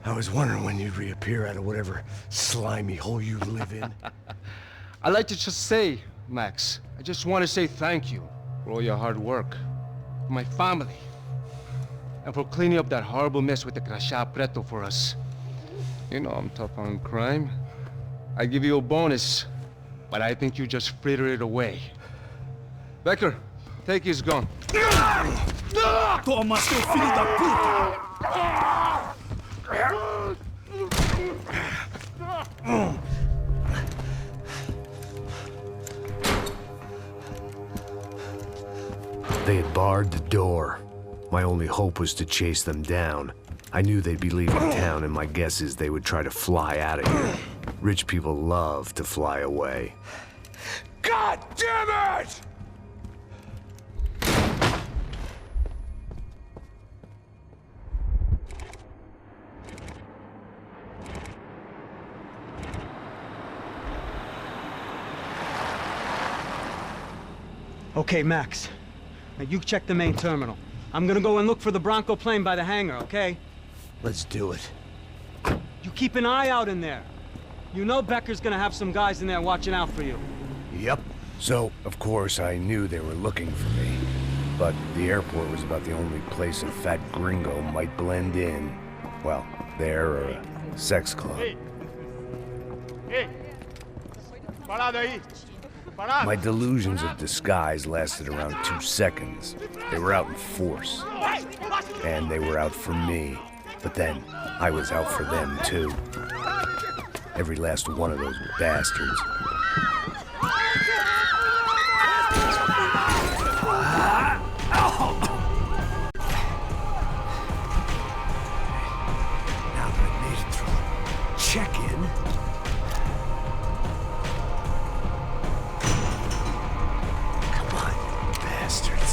I was wondering when you'd reappear out of whatever slimy hole you live in.
I'd like to just say, Max, I just want to say thank you for all your hard work, for my family, and for cleaning up that horrible mess with the Crachá Preto for us. You know I'm tough on crime. I give you a bonus, but I think you just frittered it away. Becker, take his gun.
Toma, seu filho da puta!
They had barred the door. My only hope was to chase them down. I knew they'd be leaving town, and my guess is they would try to fly out of here. Rich people love to fly away.
God damn it!
Okay, Max. Now you check the main terminal. I'm gonna go and look for the Bronco plane by the hangar, okay?
Let's do it.
You keep an eye out in there. You know Becker's gonna have some guys in there watching out for you.
Yep. So, of course, I knew they were looking for me. But the airport was about the only place a fat gringo might blend in. Well, there or a sex club.
Ei! Parado aí! Parado!
My delusions of disguise lasted around 2 seconds. They were out in force. And they were out for me. But then, I was out for them, too. Every last one of those bastards.
Now that I made it through check-in, come on, you bastards.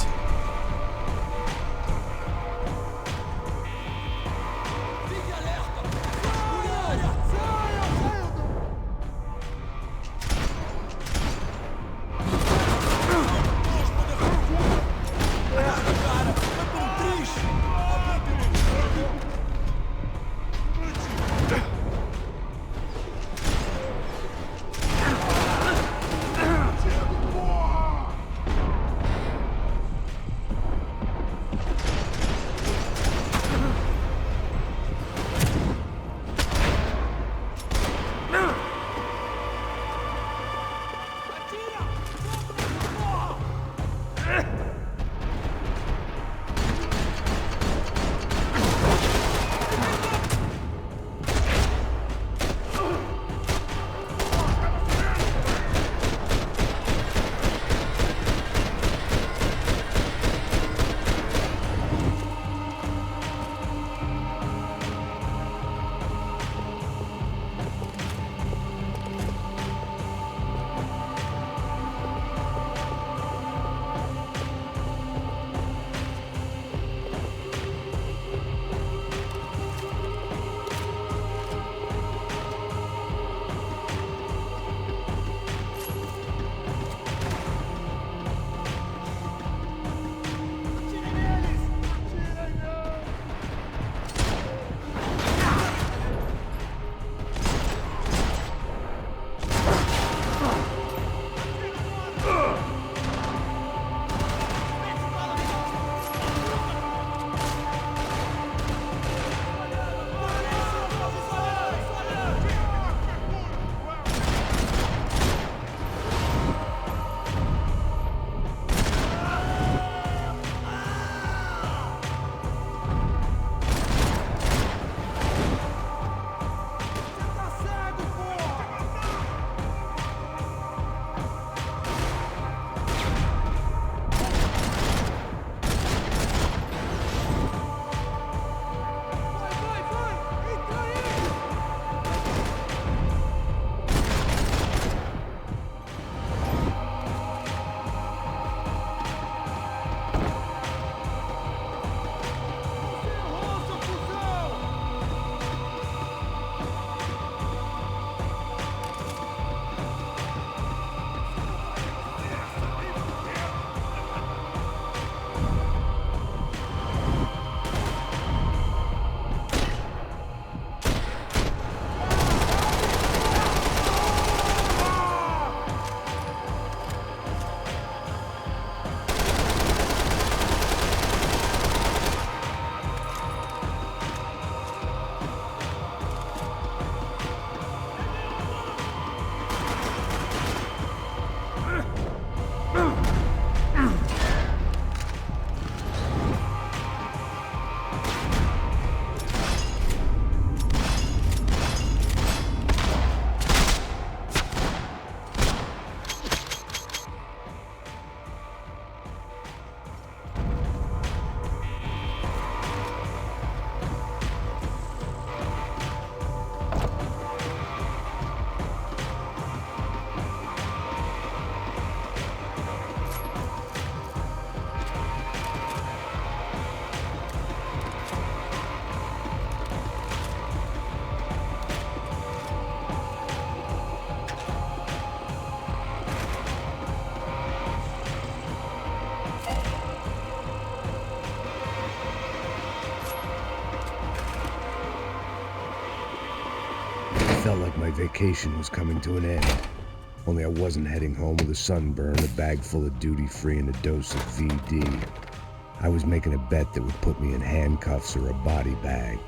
felt like my vacation was coming to an end. Only I wasn't heading home with a sunburn, a bag full of duty-free, and a dose of VD. I was making a bet that would put me in handcuffs or a body bag.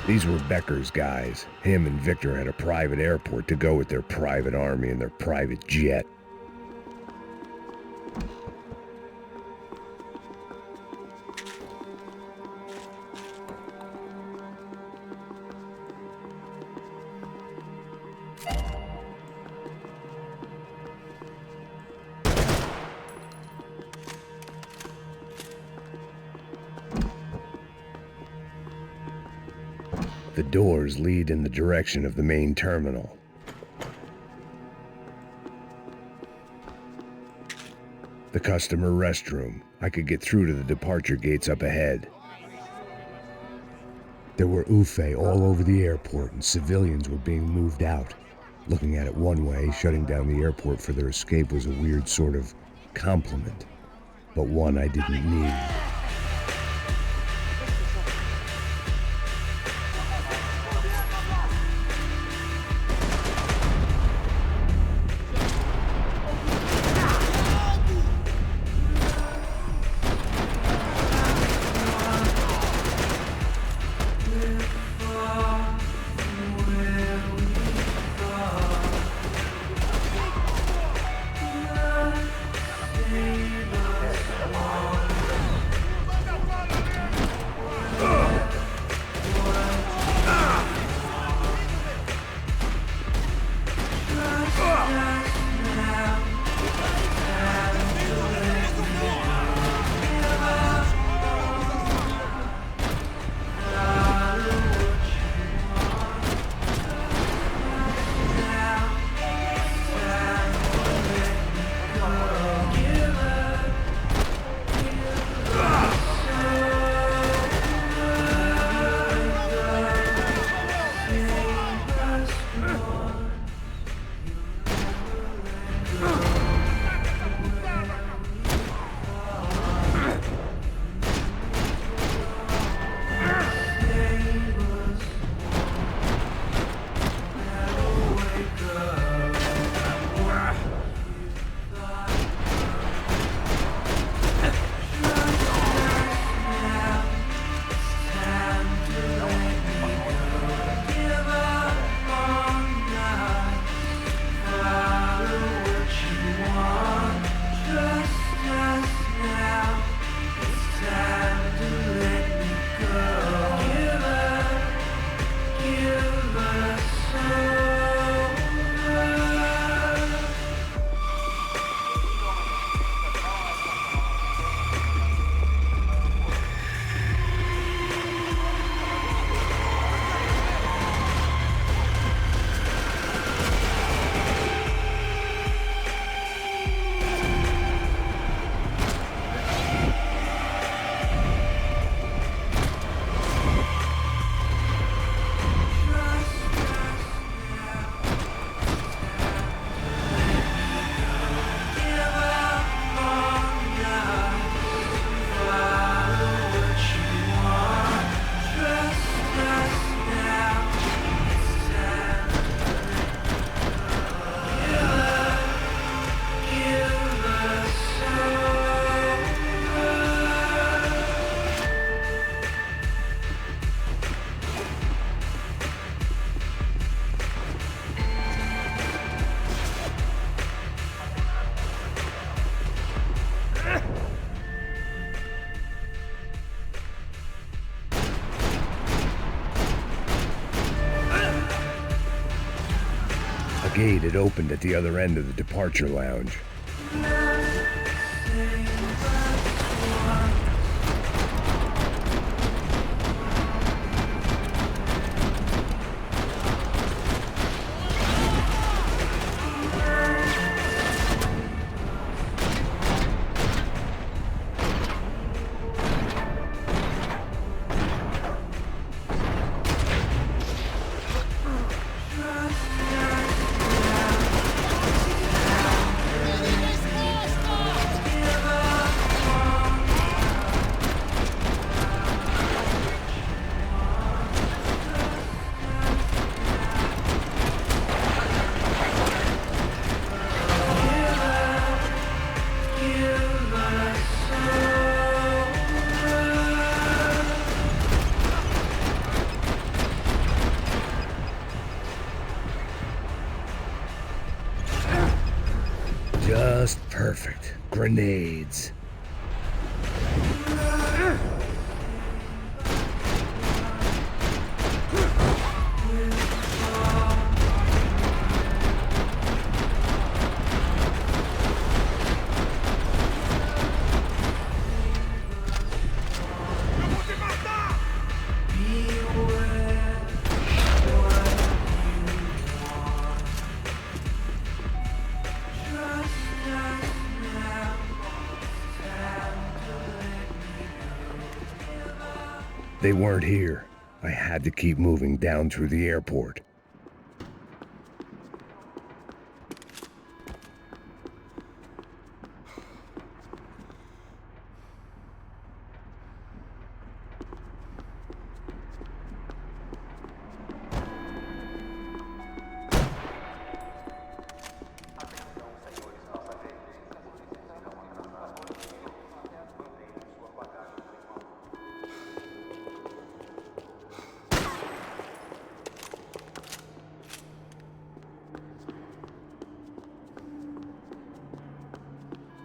These were Becker's guys. Him and Victor had a private airport to go with their private army and their private jet. The doors lead in the direction of the main terminal. The customer restroom. I could get through to the departure gates up ahead. There were UFE all over the airport, and civilians were being moved out. Looking at it one way, shutting down the airport for their escape was a weird sort of compliment, but one I didn't need. gate had opened at the other end of the departure lounge. Just perfect. Grenades. They weren't here. I had to keep moving down through the airport.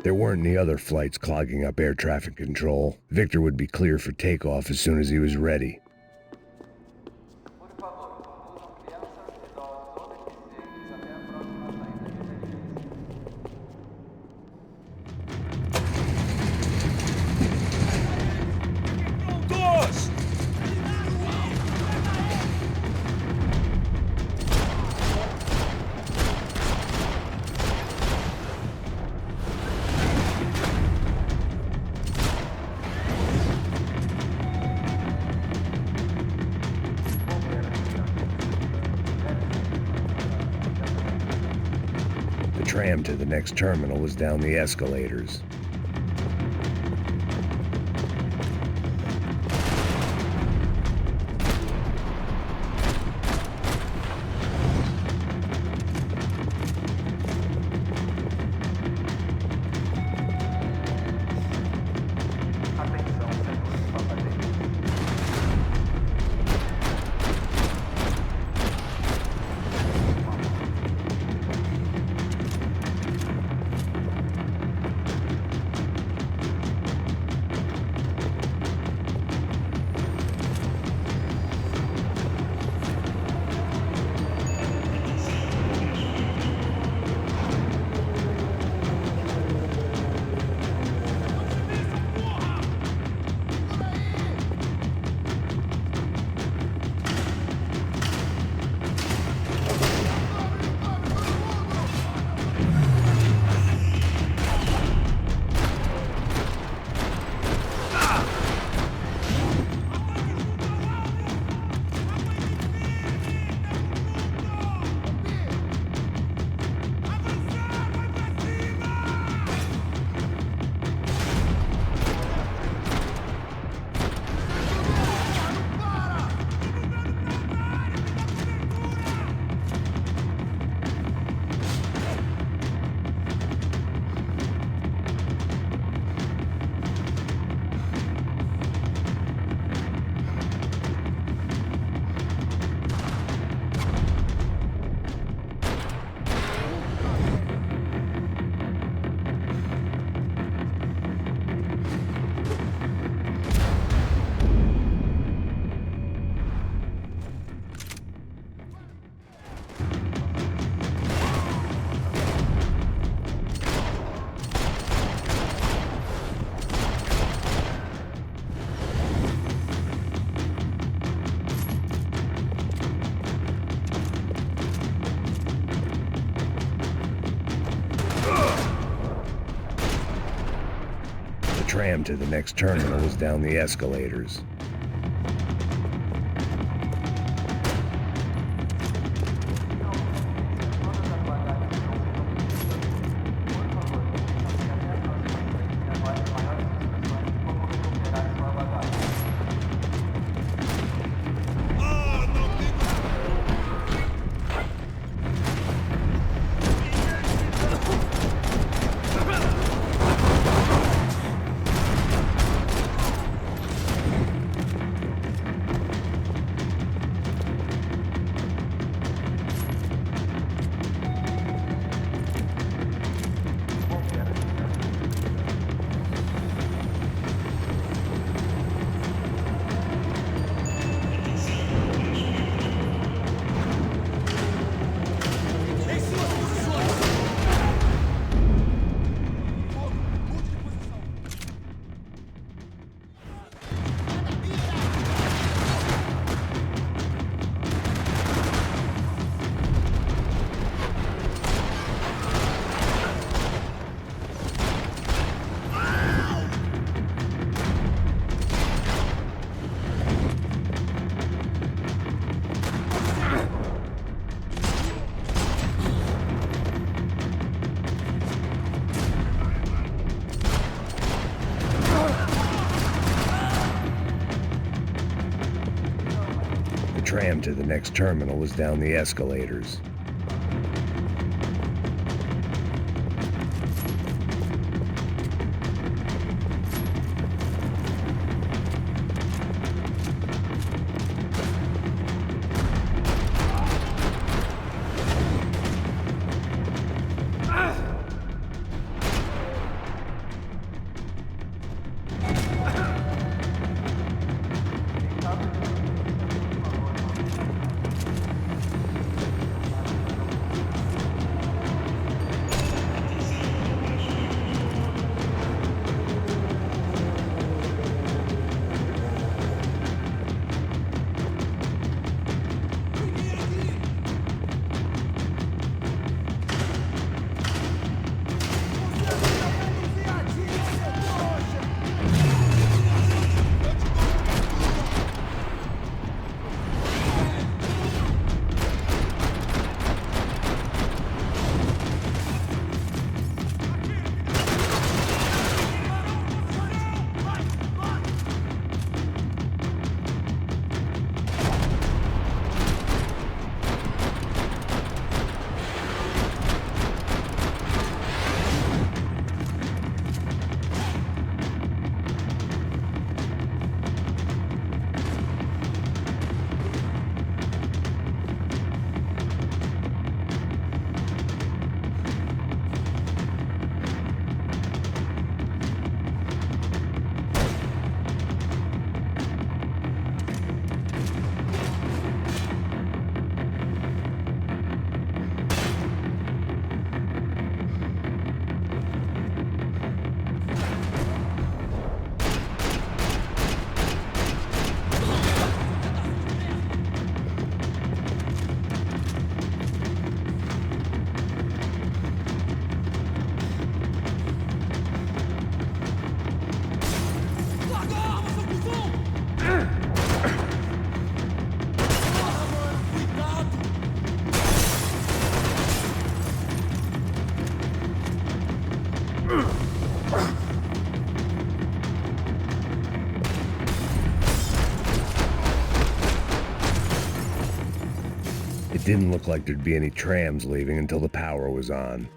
There weren't any other flights clogging up air traffic control. Victor would be clear for takeoff as soon as he was ready. The tram to the next terminal was down the escalators. tram to the next terminal was down the escalators. The tram to the next terminal was down the escalators. It didn't look like there'd be any trams leaving until the power was on.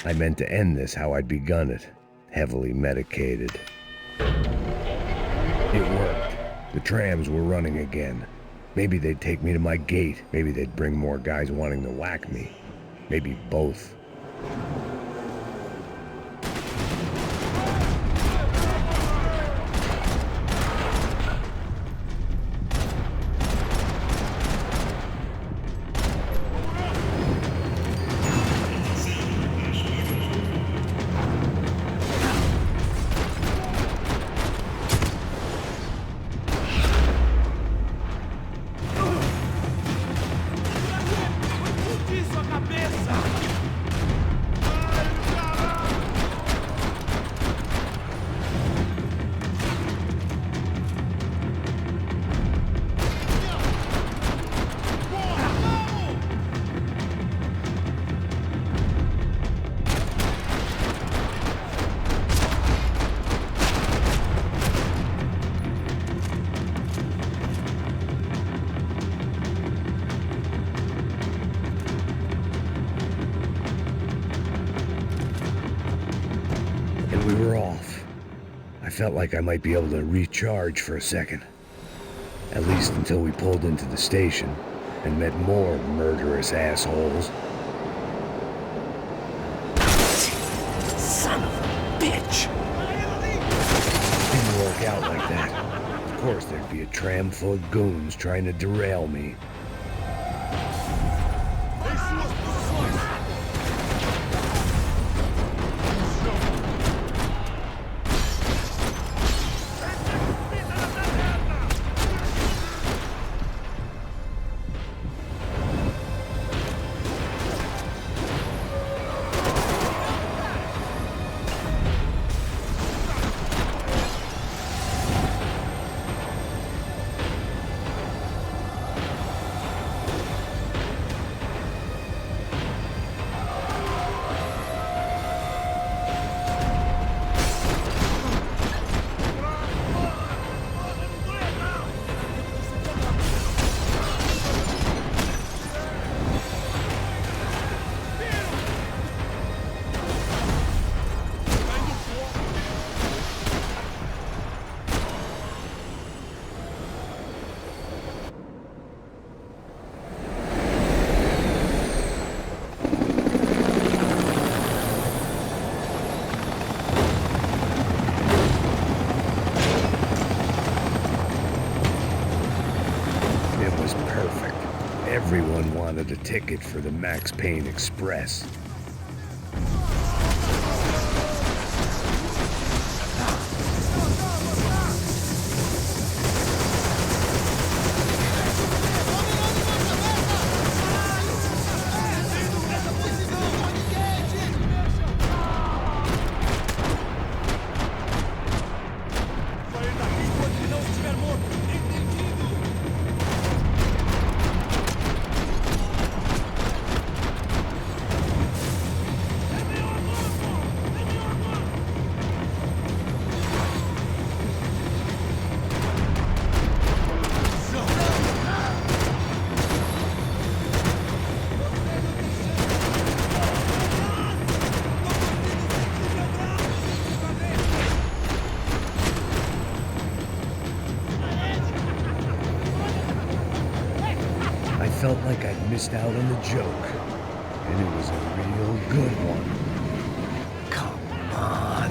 I meant to end this how I'd begun it, heavily medicated. It worked. The trams were running again. Maybe they'd take me to my gate. Maybe they'd bring more guys wanting to whack me. Maybe both. felt like I might be able to recharge for a second. At least until we pulled into the station and met more murderous assholes.
Son of a bitch!
Didn't work out like that. Of course there'd be a tram full of goons trying to derail me. Everyone wanted a ticket for the Max Payne Express. I felt like I'd missed out on the joke, and it was a real good one.
Come on.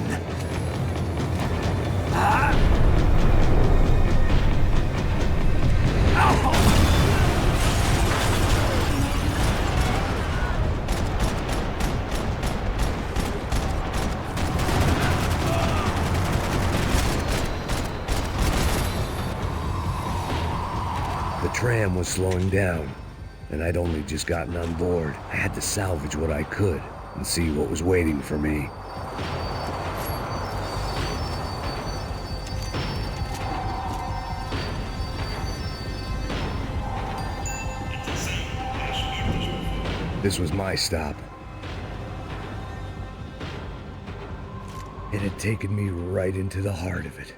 The tram was slowing down, and I'd only just gotten on board. I had to salvage what I could and see what was waiting for me. This was my stop. It had taken me right into the heart of it.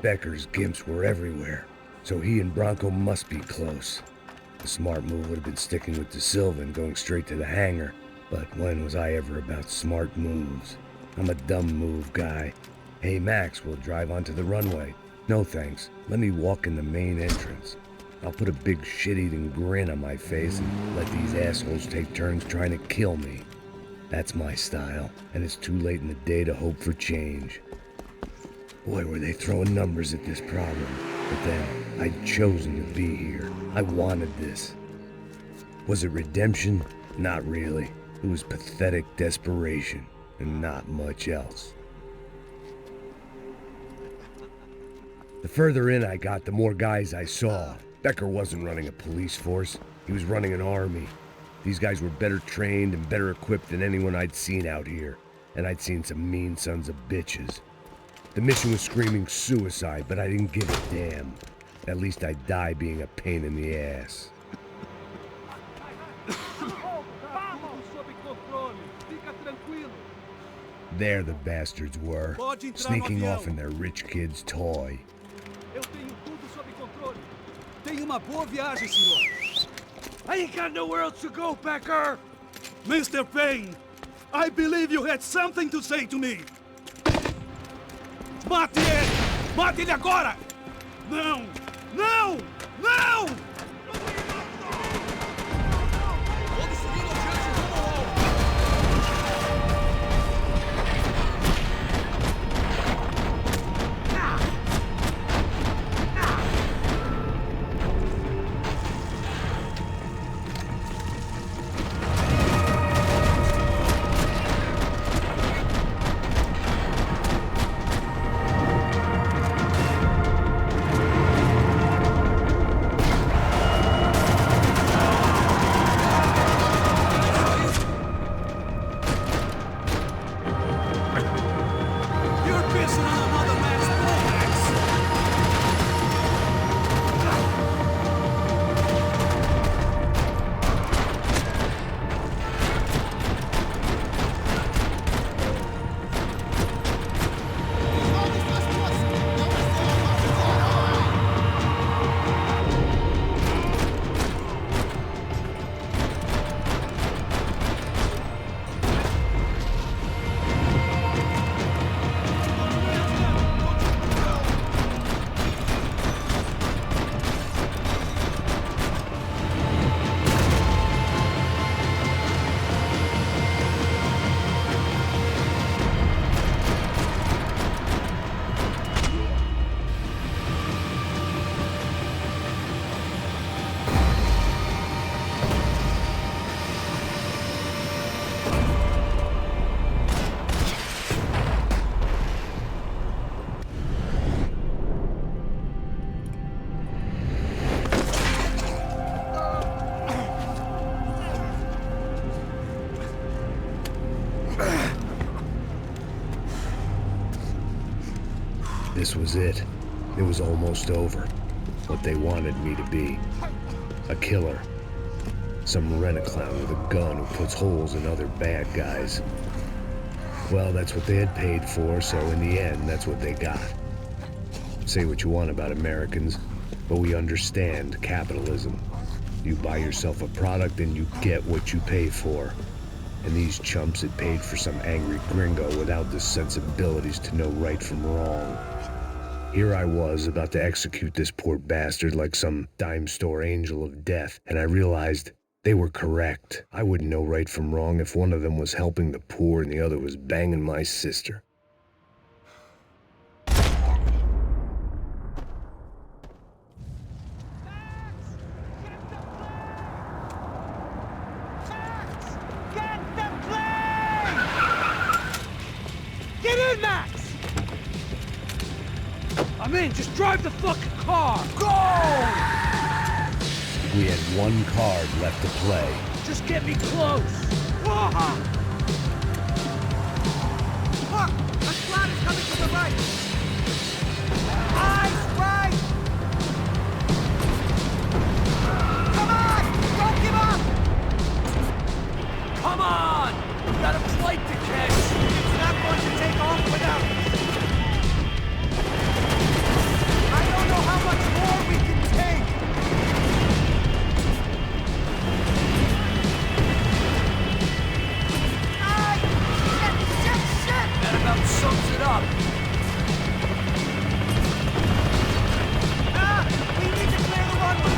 Becker's gimps were everywhere, so he and Bronco must be close. The smart move would have been sticking with De Silva and going straight to the hangar, but when was I ever about smart moves? I'm a dumb move guy. Hey Max, we'll drive onto the runway. No thanks, let me walk in the main entrance. I'll put a big shit-eating grin on my face and let these assholes take turns trying to kill me. That's my style, and it's too late in the day to hope for change. Boy, were they throwing numbers at this problem. But then, I'd chosen to be here. I wanted this. Was it redemption? Not really. It was pathetic desperation, and not much else. The further in I got, the more guys I saw. Becker wasn't running a police force. He was running an army. These guys were better trained and better equipped than anyone I'd seen out here. And I'd seen some mean sons of bitches. The mission was screaming suicide, but I didn't give a damn. At least I'd die being a pain in the ass. There the bastards were, sneaking off in their rich kid's toy.
I ain't got nowhere else to go, Becker! Mr. Payne, I believe you had something to say to me. Mate ele! Mate ele agora! Não! Não! Não!
Todos seguindo adiante rumo ao alvo.
This was it. It was almost over. What they wanted me to be. A killer. Some rent-a-clown with a gun who puts holes in other bad guys. Well, that's what they had paid for, so in the end, that's what they got. Say what you want about Americans, but we understand capitalism. You buy yourself a product and you get what you pay for. And these chumps had paid for some angry gringo without the sensibilities to know right from wrong. Here I was, about to execute this poor bastard like some dime store angel of death, and I realized they were correct. I wouldn't know right from wrong if one of them was helping the poor and the other was banging my sister.
Get in, Max! I'm in, just drive the fucking car! Go!
We had one card left to play.
Just get me close! Look! A squad is coming to the right! Eyes right! Come on! Don't give up! Come on! We got a flight to catch! It's not going to take off without us! I don't know how much more we can take! Shit! That about sums it up. We need to clear the runway.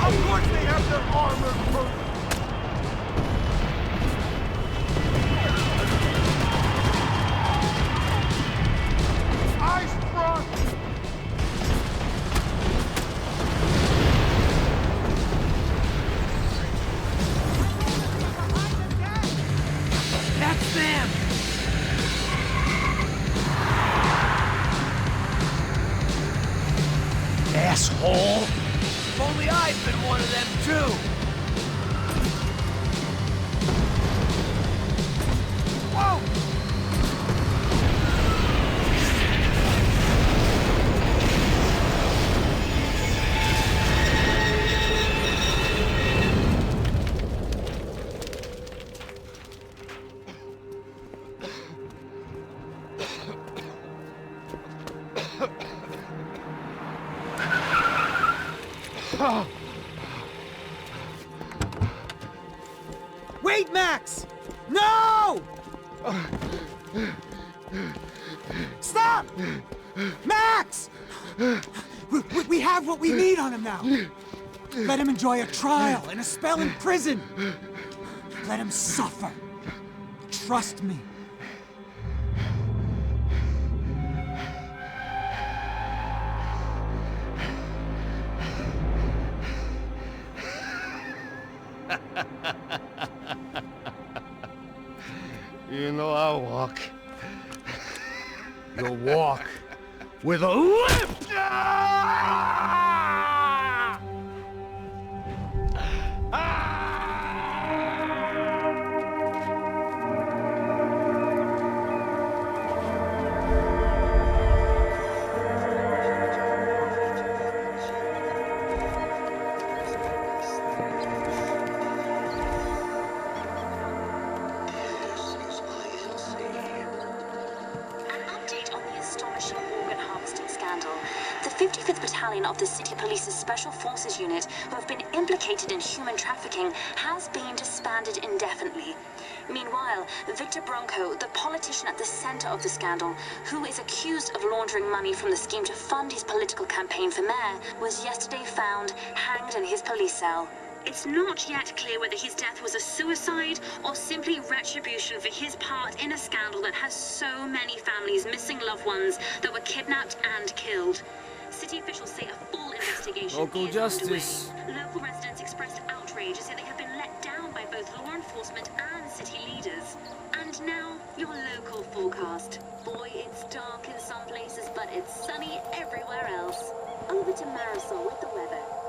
Of course they have their armored personnel. Eyes front! That's them! Asshole! If only I'd been one of them too! Whoa!
Wait, Max! No! Stop! Max! We have what we need on him now. Let him enjoy a trial and a spell in prison. Let him suffer. Trust me.
You know I'll walk. You'll walk with a limp!
The 55th Battalion of the City Police's Special Forces Unit, who have been implicated in human trafficking, has been disbanded indefinitely. Meanwhile, Victor Bronco, the politician at the center of the scandal, who is accused of laundering money from the scheme to fund his political campaign for mayor, was yesterday found hanged in his police cell. It's not yet clear whether his death was a suicide or simply retribution for his part in a scandal that has so many families missing loved ones that were kidnapped and killed. City officials say a full investigation
Local
is
justice.
underway. Local residents expressed outrage as they have been let down by both law enforcement and city leaders. And now, your local forecast. Boy, it's dark in some places, but it's sunny everywhere else. Over to Marisol with the weather.